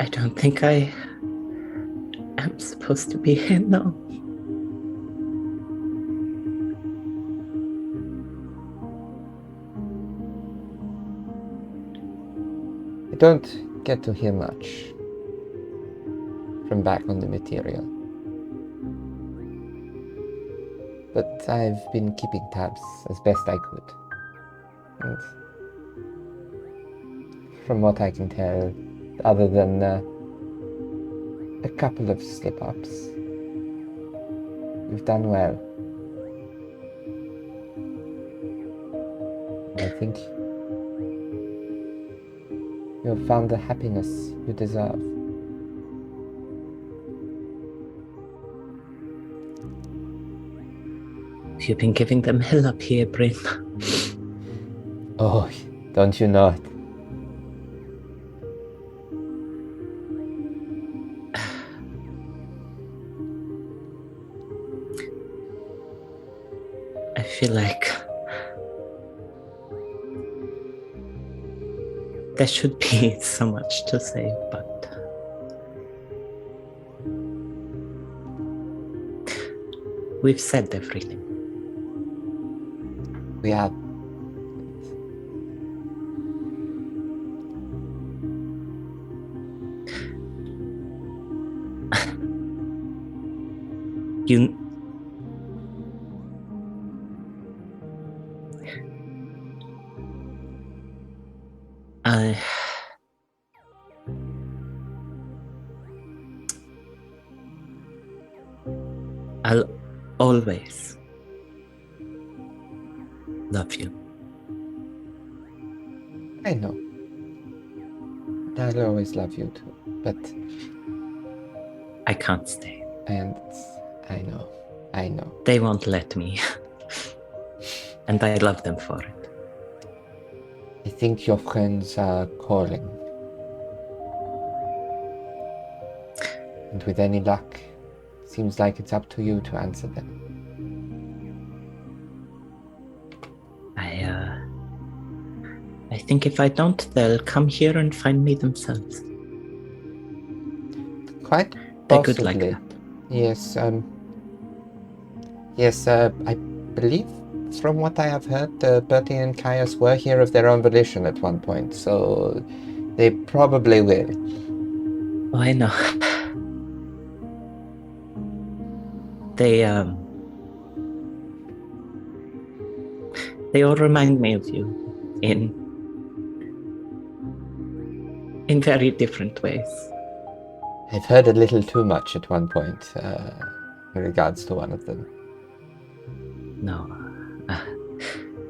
I don't think I am supposed to be here now. I don't get to hear much from back on the material. But I've been keeping tabs as best I could. And from what I can tell, other than a couple of slip-ups, you've done well. I think you have found the happiness you deserve. You've been giving them hell up here, Bryn. Oh, don't you know it? I feel like there should be so much to say, but we've said everything. We have. You... I'll always love you. I know. I'll always love you too, but I can't stay. and I know. They won't let me. And I love them for it. I think your friends are calling. And with any luck, seems like it's up to you to answer them. I think if I don't, they'll come here and find me themselves. Quite They're good possibly. like that. Yes, I believe from what I have heard, Bertie and Caius were here of their own volition at one point, so they probably will. Oh, I know. They all remind me of you in very different ways. I've heard a little too much at one point, in regards to one of them. No,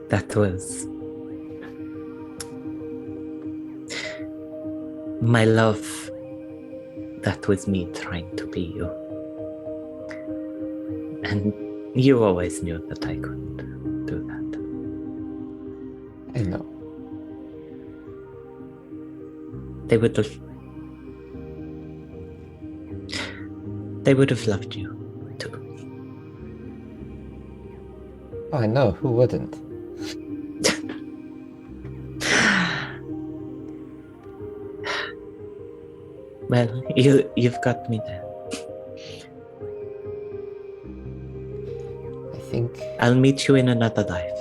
that was my love. That was me trying to be you. And you always knew that I couldn't do that. I know. They would have loved you too. Oh, I know, who wouldn't? Well, you've got me there. I think I'll meet you in another life.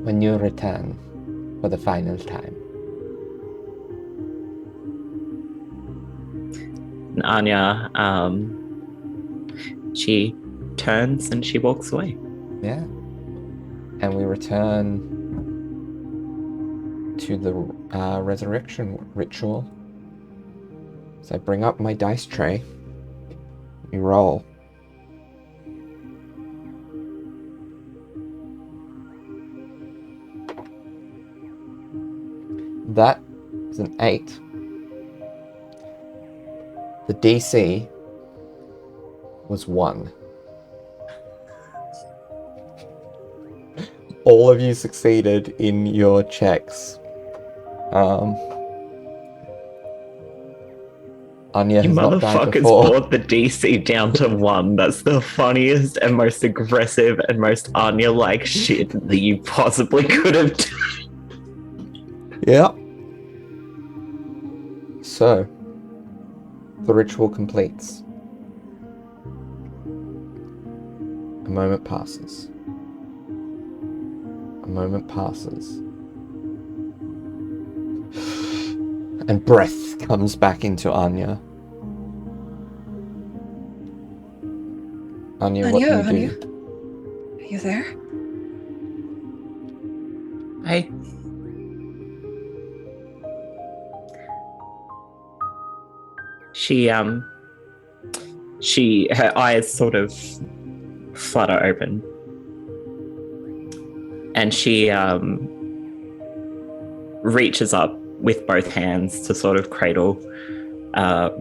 when you return for the final time. And Anya, she turns and she walks away. Yeah. And we return to the resurrection ritual. So I bring up my dice tray. We roll. That is an 8. The DC was 1. All of you succeeded in your checks. Anya You has not died motherfuckers before. brought the DC down to 1. That's the funniest and most aggressive and most Anya-like shit that you possibly could have done. Yep. So, the ritual completes. A moment passes. A moment passes. And breath comes back into Anya. Anya, what do you do? Are you there? Her eyes sort of flutter open. And she reaches up with both hands to sort of cradle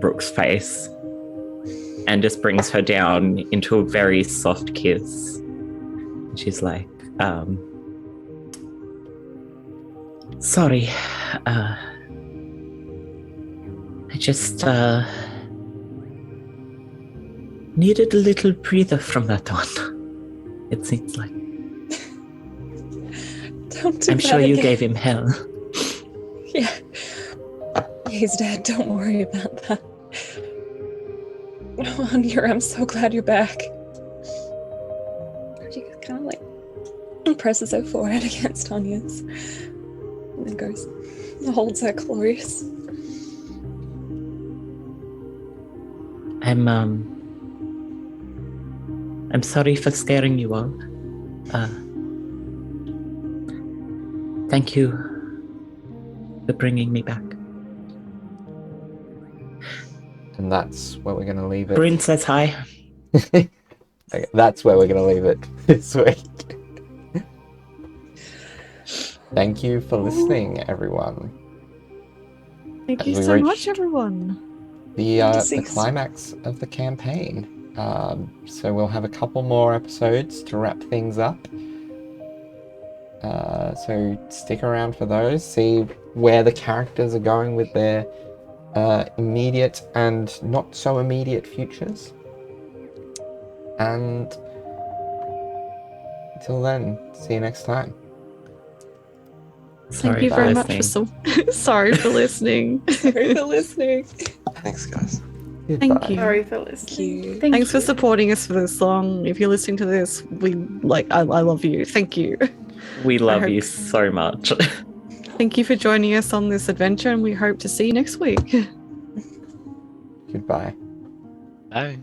Rook's face and just brings her down into a very soft kiss. She's like, sorry, I just needed a little breather from that one. It seems like. Don't do I'm that sure you again. gave him hell. Yeah. He's dead. Don't worry about that. Oh, Anya, I'm so glad you're back. She kind of like presses her forehead against Anya's and then goes, holds her close. I'm sorry for scaring you all. Thank you for bringing me back. And that's where we're going to leave it. Bryn says hi. Okay, that's where we're going to leave it this week. Thank you for listening, everyone. Thank As you we so reach much, everyone. The climax of the campaign. So we'll have a couple more episodes to wrap things up. So stick around for those. See where the characters are going with their immediate and not so immediate futures. And until then, see you next time. Thank you very much for sorry for listening. Sorry for listening. Thanks, guys. Thank you. Sorry for listening. Thanks for supporting us for this long. If you're listening to this, I love you. Thank you. We love you so much. Thank you for joining us on this adventure, and we hope to see you next week. Goodbye. Bye.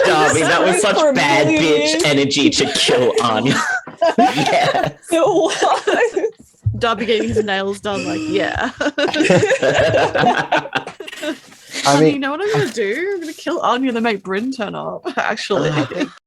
Darby, that was such bad bitch energy to kill Anya. Yes. It was. Darby getting his nails done, like, yeah. I mean, you know what I'm gonna do? I'm gonna kill Anya and then make Bryn turn up, actually.